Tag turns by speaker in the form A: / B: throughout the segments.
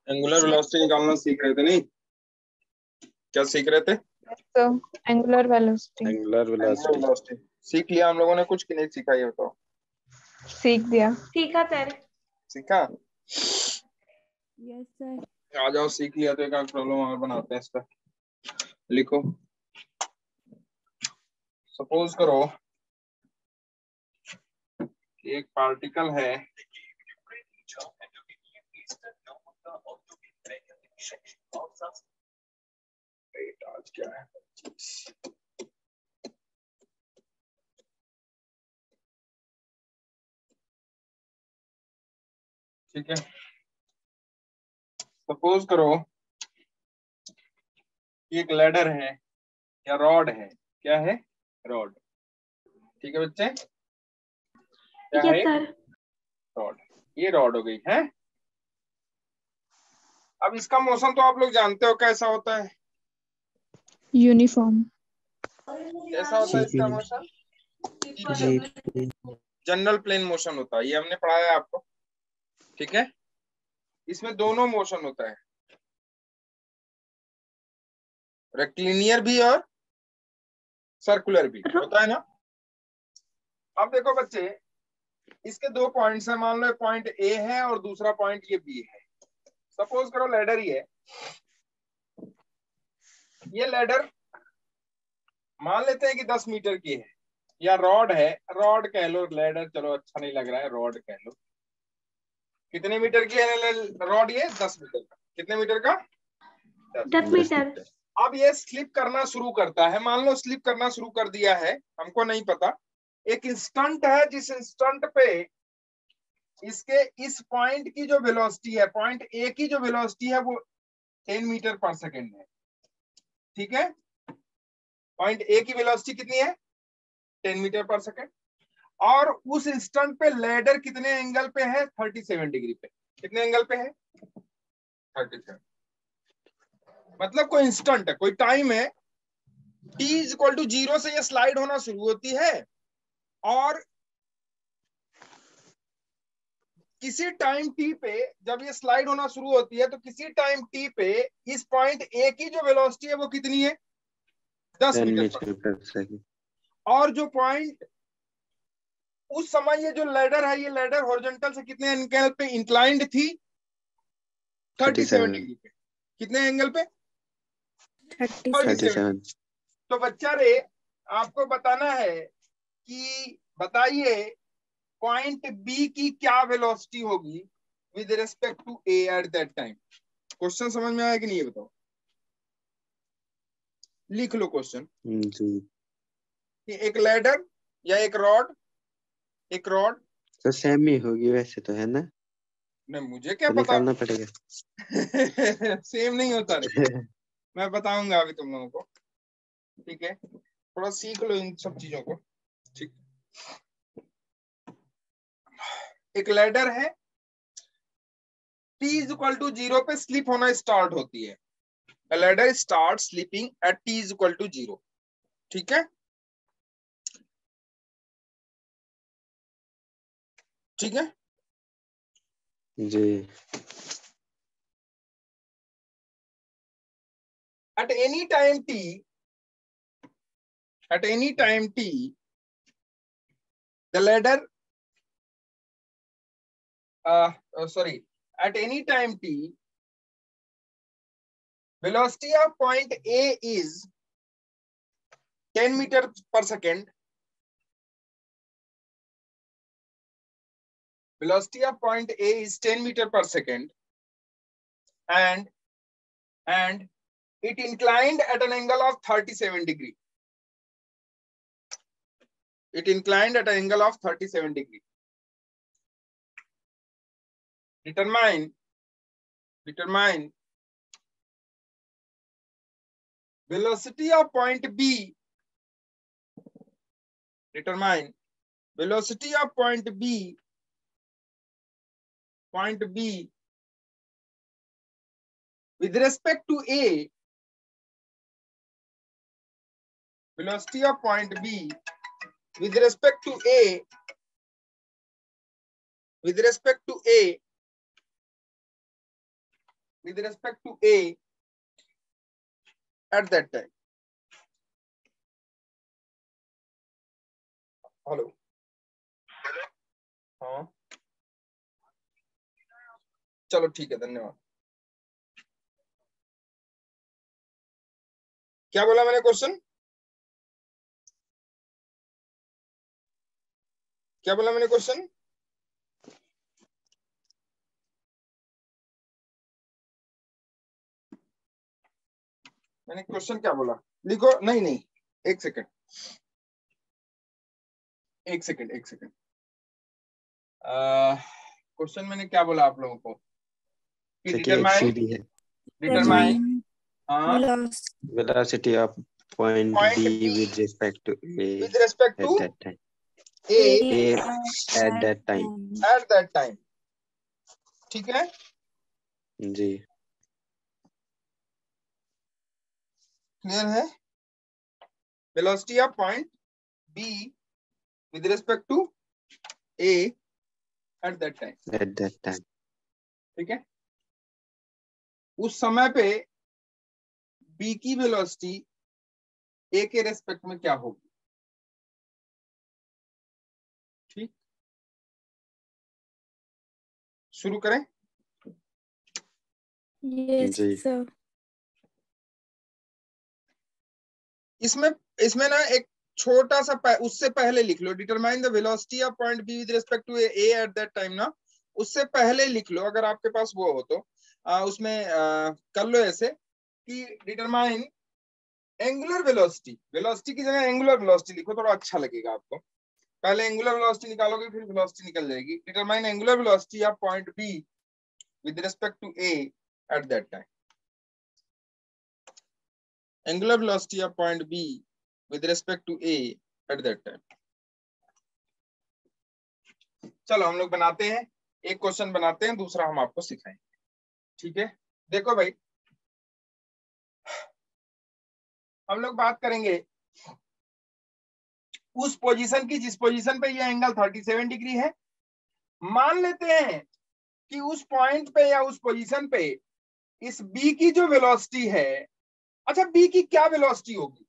A: Angular velocity निकालना सीख रहे थे, नहीं? क्या सीख रहे थे?
B: तो एंगुलर वेलोसिटी।
A: एंगुलर वेलोसिटी सीख लिया हम लोगों ने कुछ कि नहीं सीखा, ये बताओ।
B: सीख दिया।
C: सीखा सर।
A: सीखा?
C: Yes sir.
A: आ जाओ, सीख लिया तो एक आध प्रॉब्लम और बनाते हैं इस पर। लिखो। सपोज करो कि एक पार्टिकल है, आज क्या है, ठीक है। सपोज करो कि एक लैडर है या रॉड है। क्या है? रॉड। ठीक है बच्चे, क्या है?
C: Yes sir.
A: रॉड। ये रॉड हो गई है। अब इसका मोशन तो आप लोग जानते हो कैसा होता है।
B: यूनिफॉर्म।
A: कैसा होता है इसका मोशन? जनरल प्लेन मोशन होता है, ये हमने पढ़ाया है आपको। ठीक है, इसमें दोनों मोशन होता है, रेक्टिलिनियर भी और सर्कुलर भी होता है ना। अब देखो बच्चे, इसके दो पॉइंट्स हैं। मान लो पॉइंट ए है और दूसरा पॉइंट ये बी है। सपोज करो लैडर ही है। ये लैडर मान लेते हैं कि 10 मीटर की है, या रॉड है, रॉड कह लो, लैडर चलो अच्छा नहीं लग रहा है, रॉड कह लो। कितने मीटर की है रॉड? ये 10 मीटर का। कितने मीटर का?
C: 10 मीटर।
A: अब ये स्लिप करना शुरू करता है। मान लो स्लिप करना शुरू कर दिया है, हमको नहीं पता। एक इंस्टेंट है जिस इंस्टेंट पे इसके इस पॉइंट की जो वेलोसिटी है, पॉइंट ए की जो वेलोसिटी है वो 10 मीटर पर सेकेंड है। ठीक है, पॉइंट ए की वेलोसिटी कितनी है? 10 मीटर पर सेकेंड। और उस इंस्टेंट पे लैडर कितने एंगल पे है? 37 डिग्री पे। कितने एंगल पे है? 37। मतलब कोई इंस्टेंट है, कोई टाइम है, t इक्वल टू 0 से ये स्लाइड होना शुरू होती है, और किसी टाइम t पे जब ये स्लाइड होना शुरू होती है तो किसी टाइम t पे इस पॉइंट a की जो वेलोसिटी है वो कितनी है? 10 मीटर पर सेकंड। और जो पॉइंट उस समय ये जो लैडर है, ये लैडर हॉरिजॉन्टल से कितने एंगल पे इंक्लाइंड थी? 37 डिग्री पे। कितने एंगल पे? 37। तो बच्चा रे, आपको बताना है कि बताइए पॉइंट बी की क्या वेलोसिटी होगी with respect to A at that time. Question समझ में आया कि नहीं, ये बताओ। लिख लो क्वेश्चन जी। कि एक लैडर या एक रॉड तो
D: सेम ही होगी वैसे तो, है ना?
A: नहीं, मुझे क्या
D: तो
A: पता।
D: निकालना पड़ेगा।
A: सेम नहीं होता रे। मैं बताऊंगा अभी तुम लोगों को। ठीक है, थोड़ा सीख लो इन सब चीजों को। ठीक, एक लैडर है, t is equal to 0 pay slip होना स्टार्ट होती है। A ladder starts slipping at t is equal to 0. ठीक है, ठीक है
D: जी।
A: at any time t, the ladder sorry, at any time t, velocity of point A is 10 meter per second. Velocity of point A is 10 meter per second, and it inclined at an angle of 37 degree. It inclined at an angle of 37 degree. Determine velocity of point B. Determine velocity of point B with respect to A. Velocity of point B with respect to A with respect to A at that time. Hello, हाँ चलो ठीक है, धन्यवाद। क्या बोला मैंने question? क्या बोला मैंने क्वेश्चन? मैंने क्वेश्चन क्या बोला? लिखो। नहीं नहीं, एक सेकंड एक सेकंड एक सेकंड। क्वेश्चन मैंने क्या बोला आप लोगों को? Determine
D: velocity of point B with respect to A
A: with respect to
D: at that time.
A: A
D: at that time.
A: at that time। ठीक है
D: जी,
A: क्लियर है? Velocity of point B with respect to A at that time।
D: at that time.
A: ठीक है, उस समय पे B की velocity A के रेस्पेक्ट में क्या होगी? ठीक, शुरू करें।
C: Yes,
D: जी।
C: sir.
A: इसमें इसमें ना एक छोटा सा उससे पहले लिख लो, determine the velocity of point B with respect to A at that time ना, उससे पहले लिख लो अगर आपके पास वो हो तो। उसमें कर लो ऐसे कि डिटरमाइन एंगुलर वेलोसिटी, वेलोसिटी की जगह एंगुलर वेलोसिटी लिखो, थोड़ा अच्छा लगेगा आपको। पहले एंगुलर वेलोसिटी निकालोगे फिर वेलोसिटी निकल जाएगी। Determine angular velocity of point B with respect to A at that time. Angular velocity of point B with respect to A at that time। चलो हम लोग बनाते हैं, एक क्वेश्चन बनाते हैं, दूसरा हम आपको सिखाएंगे। ठीक है, देखो भाई, हम लोग बात करेंगे उस पोजीशन की जिस पोजीशन पे ये एंगल 37 डिग्री है। मान लेते हैं कि उस पॉइंट पे या उस पोजीशन पे इस B की जो वेलोसिटी है, अच्छा B की क्या वेलोसिटी होगी?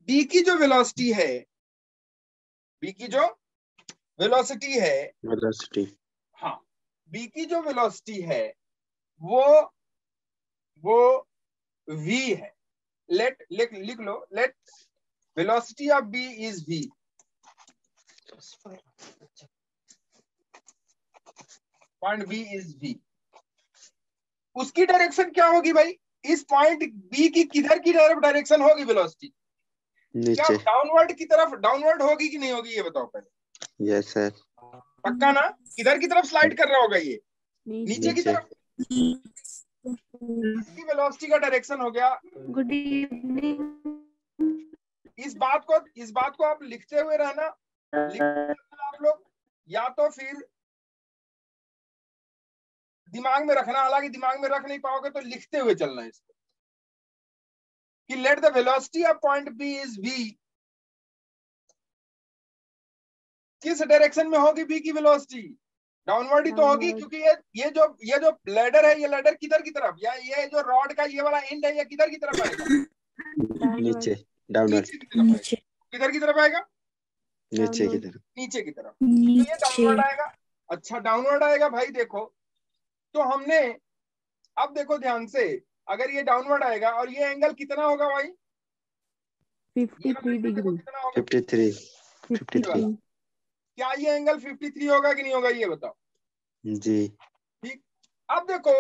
A: B की जो वेलोसिटी है, B की जो वेलोसिटी है,
D: velocity.
A: हाँ, B की जो वेलोसिटी है वो V है। लिख लो, let velocity of B is V। Point B is V। उसकी डायरेक्शन क्या होगी भाई? इस पॉइंट B की किधर की तरफ डायरेक्शन होगी वेलोसिटी? क्या
D: नीचे।
A: डाउनवर्ड की तरफ, डाउनवर्ड होगी कि नहीं होगी, ये बताओ पहले।
D: Yes sir.
A: पक्का ना? किधर की तरफ स्लाइड कर रहा होगा ये? नीचे की
D: नीचे।
A: तरफ। इसकी वेलोसिटी का डायरेक्शन हो गया।
C: Good evening.
A: इस बात को आप लिखते हुए रहना, आप लोग, या तो फिर दिमाग में रखना, हालांकि दिमाग में रख नहीं पाओगे तो लिखते हुए चलना है इसको कि let the velocity of point B is V। किस डायरेक्शन में होगी B की वेलोसिटी? डाउनवर्ड ही तो होगी, क्योंकि ये जो लैडर है, ये लैडर किधर की तरफ, या ये जो रॉड का ये वाला एंड है, ये किधर की तरफ आएगा?
D: नीचे। डाउनवर्ड।
A: नीचे की तरफ आएगा। किधर की तरफ आएगा?
D: नीचे की तरफ।
A: नीचे की तरफ। तो ये डाउनवर्ड आएगा। अच्छा, डाउनवर्ड आएगा भाई। देखो तो हमने, अब देखो ध्यान से, अगर ये डाउनवर्ड आएगा और ये एंगल कितना होगा भाई?
C: 53 डिग्री।
A: कितना होगा?
D: 53।
A: क्या ये एंगल 53 होगा कि नहीं होगा, ये बताओ।
D: जी।
A: ठीक, अब देखो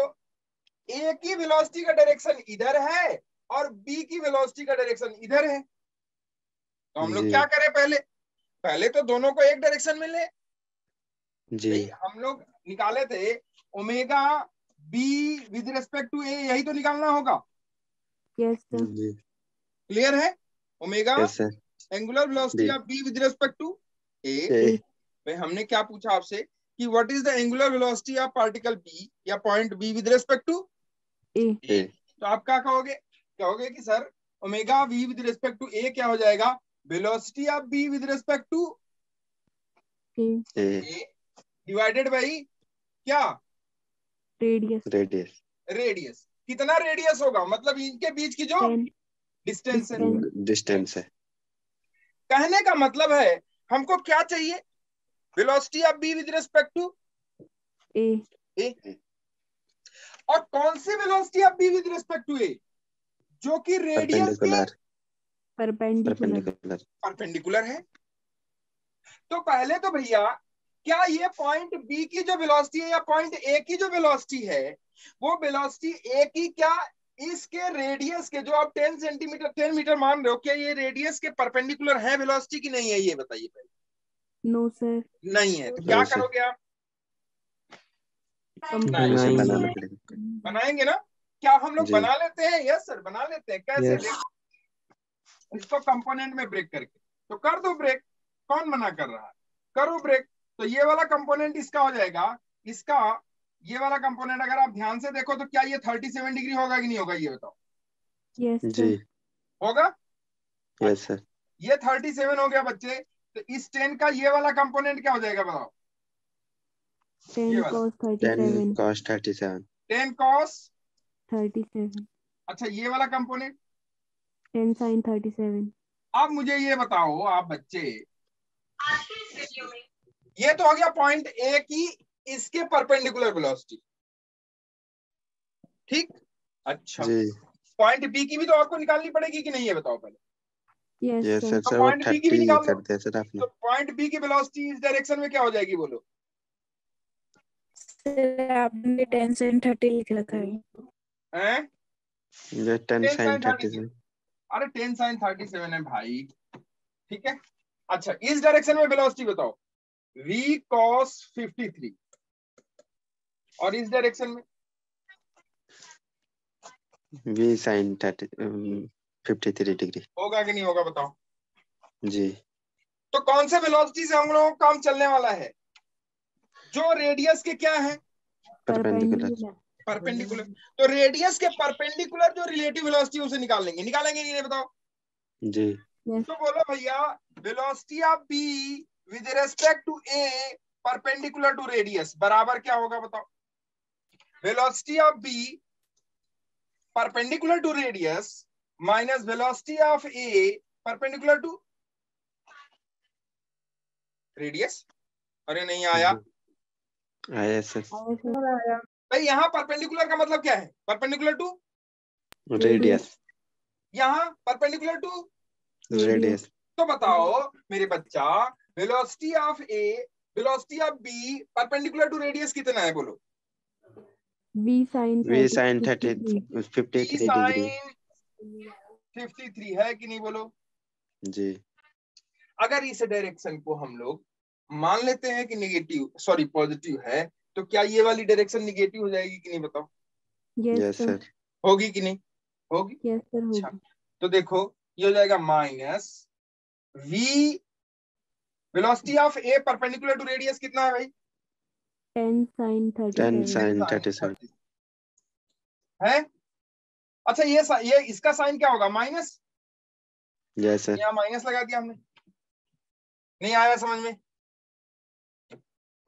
A: A की वेलोसिटी का डायरेक्शन इधर है और B की वेलोसिटी का डायरेक्शन इधर है, तो हम लोग क्या करें? पहले तो दोनों को एक डायरेक्शन में ले।
D: जी।
A: हम लोग निकाले थे omega B with respect to A, यही तो निकालना होगा।
C: Yes sir.
A: क्लियर है? Omega
D: yes sir.
A: Angular velocity of B with respect to A। भाई हमने क्या पूछा आपसे कि what is the angular velocity of particle B या point B with respect to
C: A।
A: तो आप क्या कहोगे कि sir omega V with respect to A क्या हो जाएगा? Velocity of B with respect to
C: A
A: divided by क्या?
C: रेडियस
D: रेडियस
A: रेडियस कितना रेडियस होगा, मतलब इनके बीच की जो
C: 10
A: डिस्टेंस है।
C: Distance.
D: डिस्टेंस है।
A: कहने का मतलब है हमको क्या चाहिए, velocity of B with respect to
C: A
A: A, और कौन सी velocity of B with respect to A, जो कि रेडियस के
C: perpendicular
D: परपेंडिकुलर।
A: परपेंडिकुलर है। तो पहले तो भैया क्या ये पॉइंट बी की जो वेलोसिटी है या पॉइंट ए की जो वेलोसिटी है, वो वेलोसिटी ए की क्या इसके रेडियस के जो आप 10 सेंटीमीटर 10 मीटर मान रहे हो, क्या ये रेडियस के परपेंडिकुलर है वेलोसिटी की नहीं है, ये बताइए पहले।
C: No sir.
A: नहीं है तो क्या
D: No, sir.
A: करोगे आप,
D: उसे
C: Combine.
D: बनाना पड़ेगा।
A: बनाएंगे ना, क्या हम लोग
D: जी।
A: बना लेते हैं, यस सर बना लेते हैं। कैसे,
D: Yes.
A: देखो इसको कंपोनेंट में ब्रेक करके, तो कर दो ब्रेक, कौन मना कर रहा है, करो ब्रेक। तो ये वाला कंपोनेंट इसका हो जाएगा, इसका ये वाला कंपोनेंट अगर आप ध्यान से देखो तो क्या ये 37 डिग्री होगा कि नहीं होगा, ये बताओ।
C: Yes sir.
D: जी।
A: होगा,
D: यस सर।
A: ये 37 हो गया बच्चे। तो इस 10 का ये वाला कंपोनेंट क्या हो जाएगा बताओ,
C: 10
A: वाला।
C: cos
D: 10
C: 37.
D: cos 37।
A: 10 cos,
C: 37.
A: अच्छा ये वाला कंपोनेंट।
C: 10 sin 37.
A: अब मुझे ये बताओ आप बच्चे, ये तो हो गया पॉइंट ए की इसके परपेंडिकुलर वेलोसिटी, ठीक। अच्छा
D: जी।
A: पॉइंट बी की भी तो आपको निकालनी पड़ेगी कि नहीं, ये बताओ पहले।
C: Yes
D: yes
C: sir.
D: सर।
A: तो
D: सर वो
A: पॉइंट बी की भी
D: 30
A: निकाल लो।
D: कर दिया सर आपने।
A: तो पॉइंट बी की वेलोसिटी इस डायरेक्शन में क्या हो जाएगी बोलो।
B: सर आपने 10 sin 30 लिख रखा है।
A: हैं?
D: ये 10
A: 10
D: sin
A: sin 37।
D: 37।
A: अरे 10 sin 37 है भाई, ठीक है। अच्छा इस डायरेक्शन में वेलोसिटी बताओ, v cos 53, और इस डायरेक्शन में
D: v sin 53 डिग्री।
A: होगा कि नहीं होगा बताओ।
D: जी।
A: तो कौन से वेलोसिटी से हम लोगों का काम चलने वाला है, जो रेडियस के क्या है,
D: परपेंडिकुलर।
A: परपेंडिकुलर। तो रेडियस के परपेंडिकुलर जो रिलेटिव वेलोसिटी उसे निकालेंगे, निकालेंगे कि नहीं बताओ।
D: जी।
C: Yes.
A: तो बोलो भैया velocity of B with respect to A perpendicular to radius बराबर क्या होगा बताओ। Velocity of B perpendicular to radius minus velocity of A perpendicular to radius. अरे नहीं आया
D: आया सर।
C: Yes sir.
A: भाई, यहाँ परपेंडिकुलर का मतलब क्या है, परपेंडिकुलर टू,
D: रेडियस।
A: यहाँ परपेंडिकुलर टू।
D: रेडियस।
A: तो बताओ मेरे बच्चा, velocity of A velocity of B perpendicular to radius कितना है बोलो।
C: V sin
D: v sin
C: 53.
D: 53
A: sine
D: degree.
A: 53 है कि नहीं बोलो।
D: जी।
A: अगर इस डायरेक्शन को हम लोग मान लेते हैं कि नेगेटिव सॉरी पॉजिटिव है, तो क्या ये वाली डायरेक्शन नेगेटिव हो जाएगी कि नहीं बताओ।
C: Yes
D: yes
C: sir.
D: सर।
A: होगी कि नहीं होगी।
C: Yes sir.
A: अच्छा
C: होगी.
A: तो देखो ये हो जाएगा minus v velocity of A perpendicular to radius कितना है भाई,
C: 10 sin
D: 10
C: 37.
D: sin 37।
A: है। अच्छा ये इसका साइन क्या होगा, माइनस।
D: Yes sir.
A: यहाँ माइनस लगा दिया हमने, नहीं आया समझ में,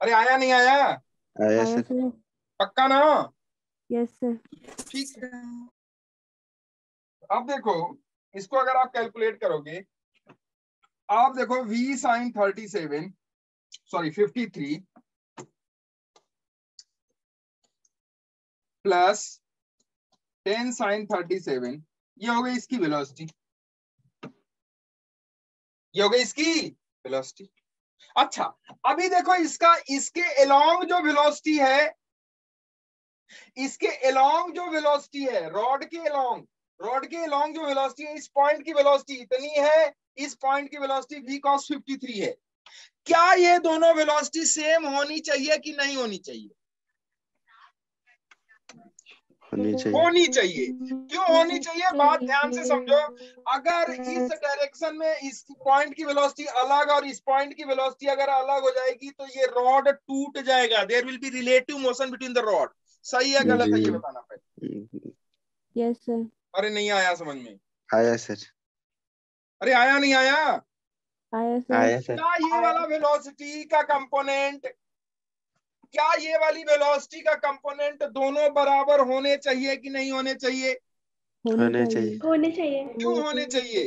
A: अरे आया नहीं आया,
D: आया
C: आया
D: सर।
C: sir.
A: पक्का ना।
C: Yes sir.
A: ठीक है, अब देखो इसको अगर आप कैलकुलेट करोगे, आप देखो v sin 37 sorry 53 plus 10 sin 37, ये हो गई इसकी वेलोसिटी, ये हो गई इसकी वेलोसिटी। अच्छा अभी देखो इसका इसके अलोंग जो वेलोसिटी है, इसके अलोंग जो वेलोसिटी है, रॉड के अलोंग जो वेलोसिटी है, इस पॉइंट की वेलोसिटी इतनी है, इस पॉइंट की वेलोसिटी v cos 53 है। क्या ये दोनों वेलोसिटी सेम होनी चाहिए कि नहीं होनी चाहिए,
D: होनी चाहिए।
A: होनी चाहिए। क्यों होनी चाहिए, बात ध्यान से समझो। अगर इस डायरेक्शन में इस पॉइंट की वेलोसिटी अलग और इस पॉइंट की वेलोसिटी अगर अलग हो जाएगी तो ये रॉड टूट जाएगा, there will be relative motion between the rod. सही है गलत है ये बताना पड़ेगा।
C: Yes sir.
A: अरे नहीं आया समझ में,
D: आया सर।
A: अरे आया नहीं आया।
C: आया sir.
D: आया सर।
A: क्या ये वाला वेलोसिटी का कंपोनेंट क्या ये वाली वेलोसिटी का कंपोनेंट दोनों बराबर होने चाहिए कि नहीं होने चाहिए?
D: होने चाहिए।
B: होने चाहिए।
A: क्यों होने चाहिए?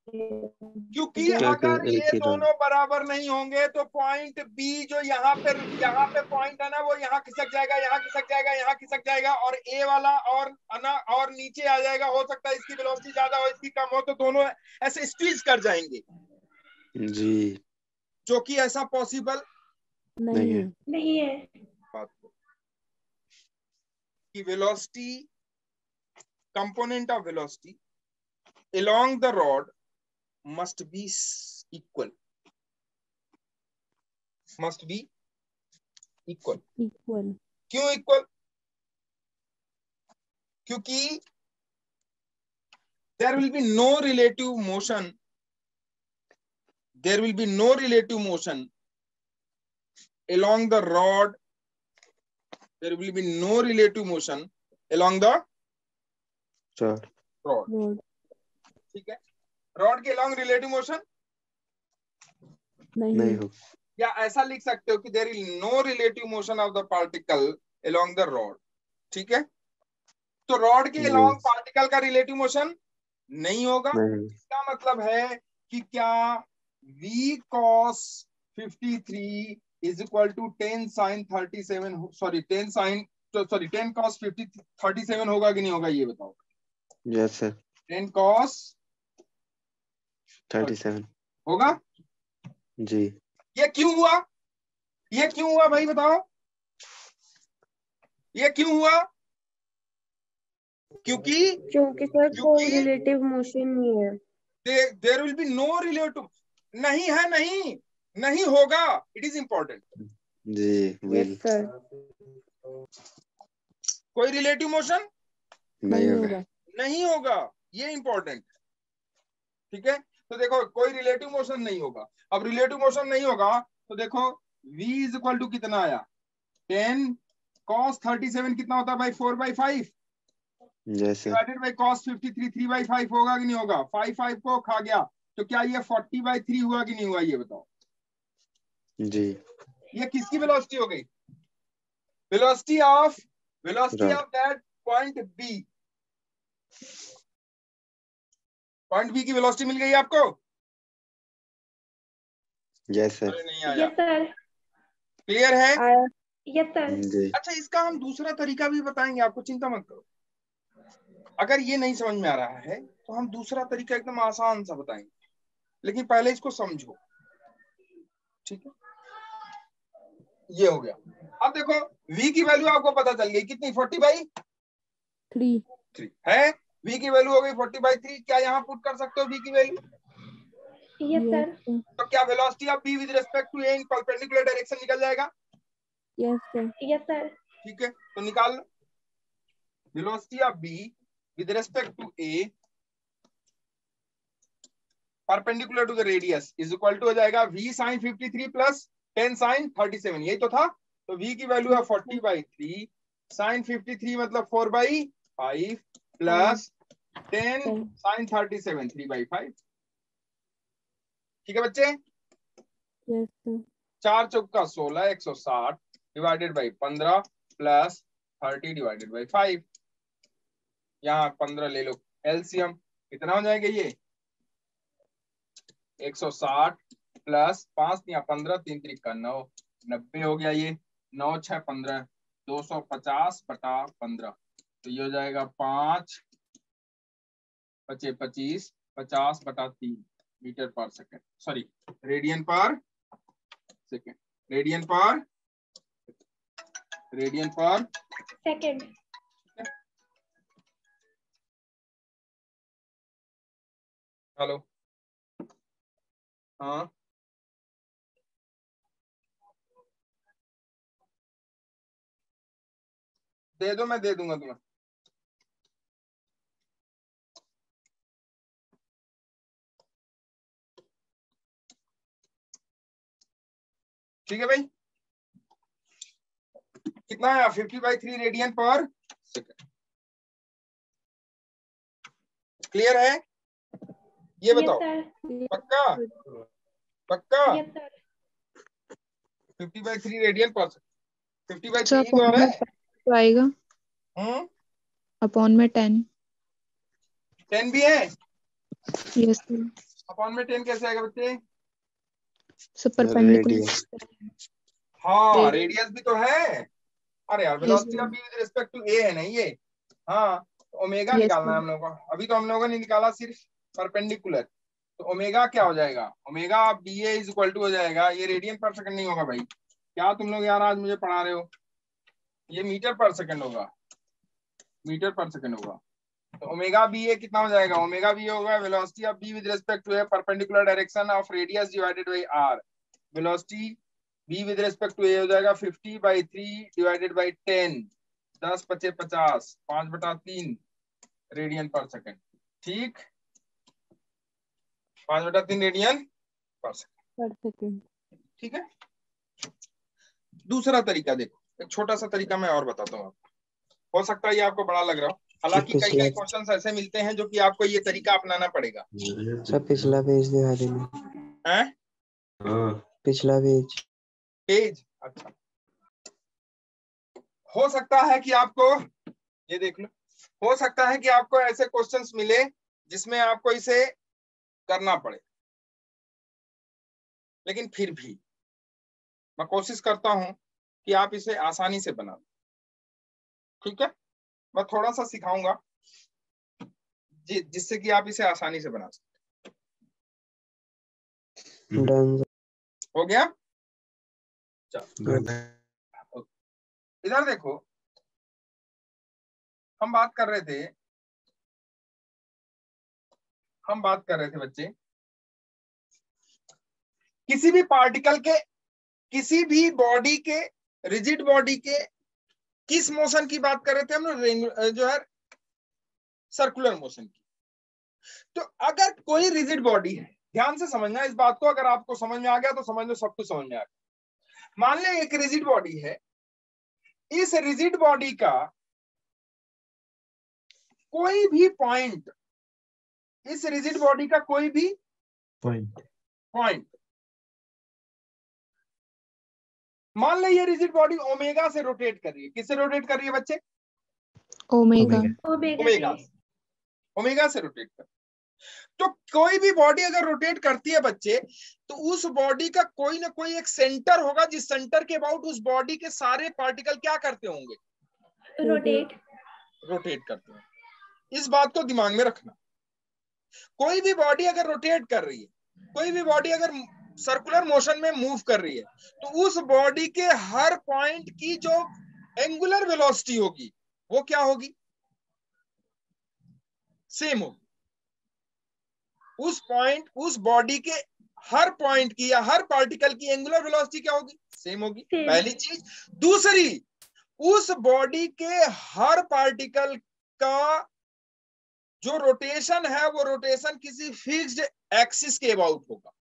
A: क्योंकि
C: Yes.
D: क्योंकि
A: अगर
D: एक
A: ये
D: ही
A: दोनों बराबर नहीं होंगे तो पॉइंट बी जो यहाँ पे पॉइंट है ना, वो यहाँ खिसक जाएगा, यहाँ खिसक जाएगा, यहाँ खिसक जाएगा, और ए वाला और ना और नीचे आ जाएगा। हो सकता है इसकी वेलोसिटी ज्यादा हो, इसकी कम हो, तो दोनों ऐसे स्क्वीज कर जाएंगे,
D: जी
A: जो कि ऐसा पॉसिबल
D: नहीं है।
B: नहीं है।
A: बात कि velocity, component of velocity along the rod must be equal, must be equal.
C: Equal.
A: क्यों इक्वल? क्योंकि there will be no relative motion, there will be no relative motion along the rod, there will be no relative motion along the
D: Sure.
A: rod.
C: Road.
A: ठीक है, rod के along relative motion
D: नहीं
C: नहीं.
D: हो।
A: या ऐसा लिख सकते हो कि there is no relative motion of the particle along the rod. ठीक है, तो रॉड के along पार्टिकल का रिलेटिव मोशन नहीं होगा।
D: नहीं।
A: इसका मतलब है कि क्या v cos 53 is equal to 10 sin 37, sorry 10 sin, sorry 10 cos 37 होगा कि नहीं होगा, ये बताओ।
D: Yes sir.
A: 10 cos
D: 37
A: होगा।
D: जी।
A: ये क्यों हुआ? ये क्यों हुआ भाई बताओ, ये क्यों हुआ? क्योंकि
B: सर कोई रिलेटिव मोशन नहीं है।
A: There will be no relative, नहीं है, नहीं नहीं होगा, इट इज इंपॉर्टेंट।
D: जी विल
B: सर।
A: कोई रिलेटिव मोशन
D: नहीं होगा।
A: नहीं होगा, ये इंपॉर्टेंट। ठीक है, तो देखो कोई रिलेटिव मोशन नहीं होगा। अब रिलेटिव मोशन नहीं होगा तो देखो v इज इक्वल टू कितना आया, 10 cos 37 कितना होता है भाई, 4/5
D: yes sir.
A: Divided by cos 53 3/5 होगा कि नहीं होगा? 5 को खा गया, तो क्या ये 40/3 हुआ कि नहीं हुआ, ये बताओ।
D: जी।
A: ये किसकी वेलोसिटी हो गई? Velocity of that point B. Point B की वेलोसिटी मिल गई आपको?
D: Yes sir.
A: अरे नहीं आया।
B: सर।
A: क्लियर है?
B: Yes sir.
D: जी।
A: अच्छा, इसका हम दूसरा तरीका भी बताएंगे आपको, चिंता मत करो। अगर ये नहीं समझ में आ रहा है तो हम दूसरा तरीका एकदम आसान सा बताएंगे, लेकिन पहले इसको समझो। ठीक है, ये हो गया। अब देखो v की वैल्यू आपको पता चल गई कितनी, 40/3 है। v की वैल्यू हो गई 40/3। क्या यहाँ पुट कर सकते हो v की वैल्यू?
B: Yes sir.
A: तो क्या velocity of b with respect to a in perpendicular direction निकल जाएगा?
C: Yes sir.
B: Yes sir.
A: ठीक है, तो निकाल लो। Velocity of b with respect to a perpendicular to the radius is equal to हो जाएगा v sin 53 प्लस 10 sin 37, यही तो था। तो v की वैल्यू है 40/3, sin 53 मतलब 4/5 प्लस 10 sin 37 3/5। ठीक है बच्चे?
C: Yes sir.
A: 4 चौका 16 160 divided by 15 plus 30 divided by 5। यहाँ 15 ले लो एलसीएम, कितना हो जाएगा ये? 160 प्लस 5 या 15 3 3 का 9, 90 हो गया। ये 9 6 15 250/15, तो ये हो जाएगा 5 × 25 50/3 मीटर पर second, sorry radian per second, radian per
B: second.
A: Hello, हाँ दे दो, मैं दे दूंगा तुम्हें। ठीक है भाई, कितना है? 50/3 रेडियन पर सेकंड। क्लियर है? ये बताओ, पक्का पक्का?
B: Yes sir.
A: 50/3 radian per second. 50/3
E: upon
A: और
E: में
A: है।
E: 10 तो आएगा, अपॉन में 10।
A: 10 भी है।
E: Yes sir.
A: अपॉन में 10 कैसे आएगा बच्चे?
E: सब परपेंडिकुलर।
D: रेडियस।
A: हाँ रेडियस भी तो है। अरे यार
E: yes
A: velocity of B with respect to A है नहीं ये। हाँ तो ओमेगा
E: यस
A: निकालना है
E: सर।
A: हम लोगों को। अभी तो हम लोगों ने निकाला सिर्फ परपेंडिकुलर। तो ओमेगा क्या हो जाएगा? Omega B A is equal to हो जाएगा, ये रेडियन पर सेकंड नहीं होगा भाई। क्या तुम लोग यार आज मुझे पढ़ा रहे हो? ये मीटर पर सेकंड होगा, मीटर पर सेकंड होगा। तो ओमेगा बी ए कितना हो जाएगा? ओमेगा बी होगा velocity of B with respect to A perpendicular direction of radius divided by R. Velocity B with respect to A हो जाएगा 50/3 divided by 10। 10 × 5 = 50, 5/3 radian per second. ठीक, 5/3 रेडियन पर सेकंड।
C: पर second.
A: ठीक है। दूसरा तरीका देखो, एक छोटा सा तरीका मैं और बताता हूँ आपको। हो सकता है ये आपको बड़ा लग रहा हो, हालांकि कई कई क्वेश्चंस ऐसे मिलते हैं जो कि आपको ये तरीका अपनाना पड़ेगा।
D: सब पिछला पेज दिखा देना।
A: हैं?
D: पिछला पेज।
A: पेज, अच्छा। हो सकता है कि आपको ये देख लो, हो सकता है कि आपको ऐसे क्वेश्चंस मिले जिसमें आपको इसे करना पड़े, लेकिन फिर भी मैं कोशिश करता हूं कि आप इसे आसानी से बना लो। ठीक है, मैं थोड़ा सा सिखाऊंगा जिससे कि आप इसे आसानी से बना सकते। हो गया? चलो इधर देखो, हम बात कर रहे थे बच्चे, किसी भी पार्टिकल के, किसी भी बॉडी के, रिजिड बॉडी के किस मोशन की बात कर रहे थे हम लोग? जो है सर्कुलर मोशन की। तो अगर कोई रिजिड बॉडी है, ध्यान से समझना इस बात को, अगर आपको समझ में आ गया तो समझ लो सब कुछ समझ में आ गया। मान ले एक रिजिड बॉडी है, इस रिजिड बॉडी का कोई भी पॉइंट, इस रिजिड बॉडी का कोई भी पॉइंट, मान ले ये रिजिड बॉडी ओमेगा से रोटेट कर रही है। किससे रोटेट कर रही है बच्चे?
E: ओमेगा।
A: ओमेगा से रोटेट कर। तो कोई भी बॉडी अगर रोटेट करती है बच्चे, तो उस बॉडी का कोई ना कोई एक सेंटर होगा, जिस सेंटर के अबाउट उस बॉडी के सारे पार्टिकल क्या करते होंगे? रोटेट करते हैं। इस बात को दिमाग में रखना। कोई भी बॉडी अगर रोटेट कर रही है, कोई भी बॉडी अगर सर्कुलर मोशन में मूव कर रही है, तो उस बॉडी के हर पॉइंट की जो एंगुलर वेलोसिटी होगी वो क्या होगी? सेम होगी। उस पॉइंट, उस बॉडी के हर पॉइंट की या हर पार्टिकल की एंगुलर वेलोसिटी क्या होगी? सेम होगी। पहली चीज। दूसरी, उस बॉडी के हर पार्टिकल का जो रोटेशन है वो रोटेशन किसी फिक्स्ड एक्सिस के अबाउट होगा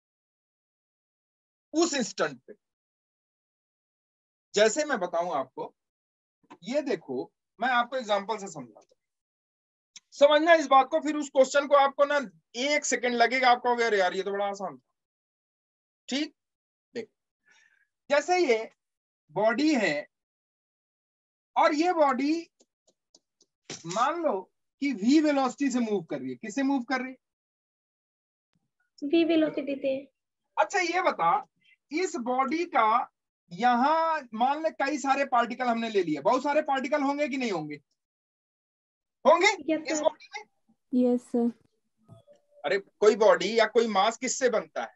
A: उस इंस्टेंट पे। जैसे मैं बताऊं आपको, ये देखो, मैं आपको एग्जांपल से समझाता हूं, समझना इस बात को। फिर उस क्वेश्चन को आपको ना 1 सेकंड लगेगा, आपको अगर यार ये तो बड़ा आसान था। ठीक, देखो, जैसे ये बॉडी है और ये बॉडी मान लो कि v वेलोसिटी से मूव कर रही है। किससे मूव कर रही है?
B: v वेलोसिटी से।
A: अच्छा ये बता, इस बॉडी का यहां मान ले कई सारे पार्टिकल हमने ले लिए, बहुत सारे पार्टिकल होंगे कि नहीं होंगे? होंगे इस बॉडी में।
C: Yes sir.
A: अरे कोई बॉडी या कोई मास किससे बनता है?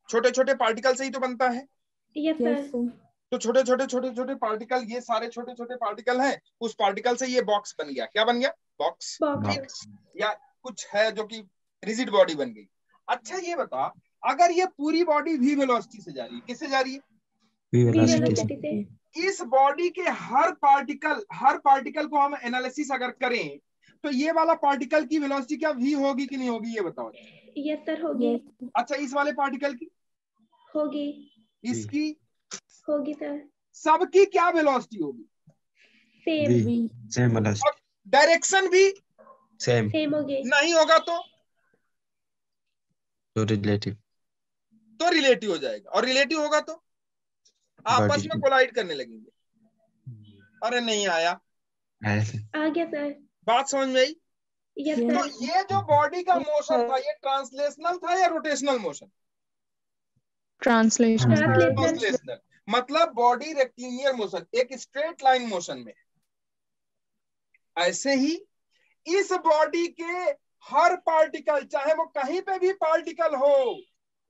A: छोटे छोटे पार्टिकल से ही तो बनता है।
B: Yes
C: yes
B: sir.
C: सर।
A: तो छोटे छोटे पार्टिकल, ये सारे छोटे छोटे पार्टिकल हैं, उस पार्टिकल से ये बॉक्स बन गया। क्या बन गया? बॉक्स। या कुछ है जो कि रिजिड बॉडी बन गई। अच्छा ये बता, अगर ये पूरी बॉडी v वेलोसिटी से जा रही है, किससे जा रही है?
B: v वेलोसिटी से।
A: इस बॉडी के हर पार्टिकल को हम एनालिसिस अगर करें, तो ये वाला पार्टिकल की वेलोसिटी क्या v होगी कि नहीं होगी? ये बताओ।
B: यस सर होगी।
A: अच्छा इस वाले पार्टिकल की
B: होगी।
A: इसकी
B: होगी सर।
A: सबकी क्या वेलोसिटी होगी?
C: सेम।
A: और डायरेक्शन भी
B: सेम होगी।
A: नहीं होगा तो
D: रिलेटिव
A: रिलेटिव हो जाएगा, और रिलेटिव होगा तो आपस में कोलाइड करने लगेंगे। अरे नहीं आया,
B: आ गया सर।
A: बात समझ में आई?
B: Yes
C: Yes.
A: तो
B: सर।
A: ये जो बॉडी का मोशन था, ये ट्रांसलेशनल था या rotational motion?
E: Translation.
B: Translational.
A: Translational मतलब बॉडी रेक्टिलिनियर मोशन, एक स्ट्रेट लाइन मोशन में। ऐसे ही इस बॉडी के हर पार्टिकल, चाहे वो कहीं पे भी पार्टिकल हो,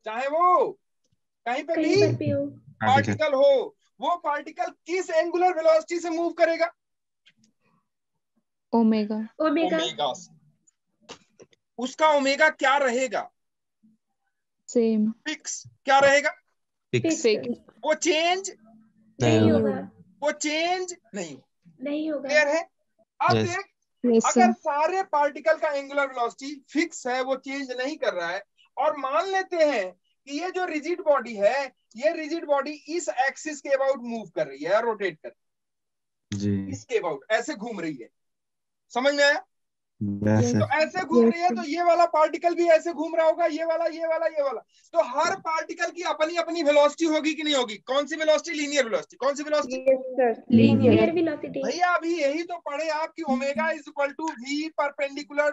A: चाहे वो कहीं पे
B: कहीं
A: भी
B: पर भी हो।
A: पार्टिकल हो, वो पार्टिकल किस एंगुलर वेलोसिटी से मूव करेगा?
E: ओमेगा।
B: ओमेगा।
A: ओमेगा से। उसका ओमेगा क्या रहेगा?
E: सेम।
A: फिक्स। क्या रहेगा?
B: फिक्स।
A: वो चेंज
B: नहीं होगा।
A: वो चेंज नहीं।
B: नहीं होगा।
A: क्लियर है? अब
D: Yes.
A: देख,
E: यस
A: अगर
E: सर।
A: सारे पार्टिकल का एंगुलर वेलोसिटी फिक्स है, वो चेंज नहीं कर रहा है, और मान लेते हैं कि ये जो रिजिड बॉडी है, ये रिजिड बॉडी इस एक्सिस के अबाउट मूव कर रही है, रोटेट कर रही
D: जी।
A: है, इसके अबाउट ऐसे घूम रही है। समझ में आया?
D: Yes,
A: तो
D: sir.
A: ऐसे घूम रही है, तो ये वाला पार्टिकल भी ऐसे घूम रहा होगा, ये वाला, ये वाला, ये वाला। तो हर पार्टिकल की अपनी अपनी वेलोसिटी होगी कि नहीं होगी? कौन सी वेलोसिटी? Linear velocity. कौन सी वेलोसिटी?
B: Linear velocity.
A: भैया अभी यही तो पढ़े आप कि omega is equal to V perpendicular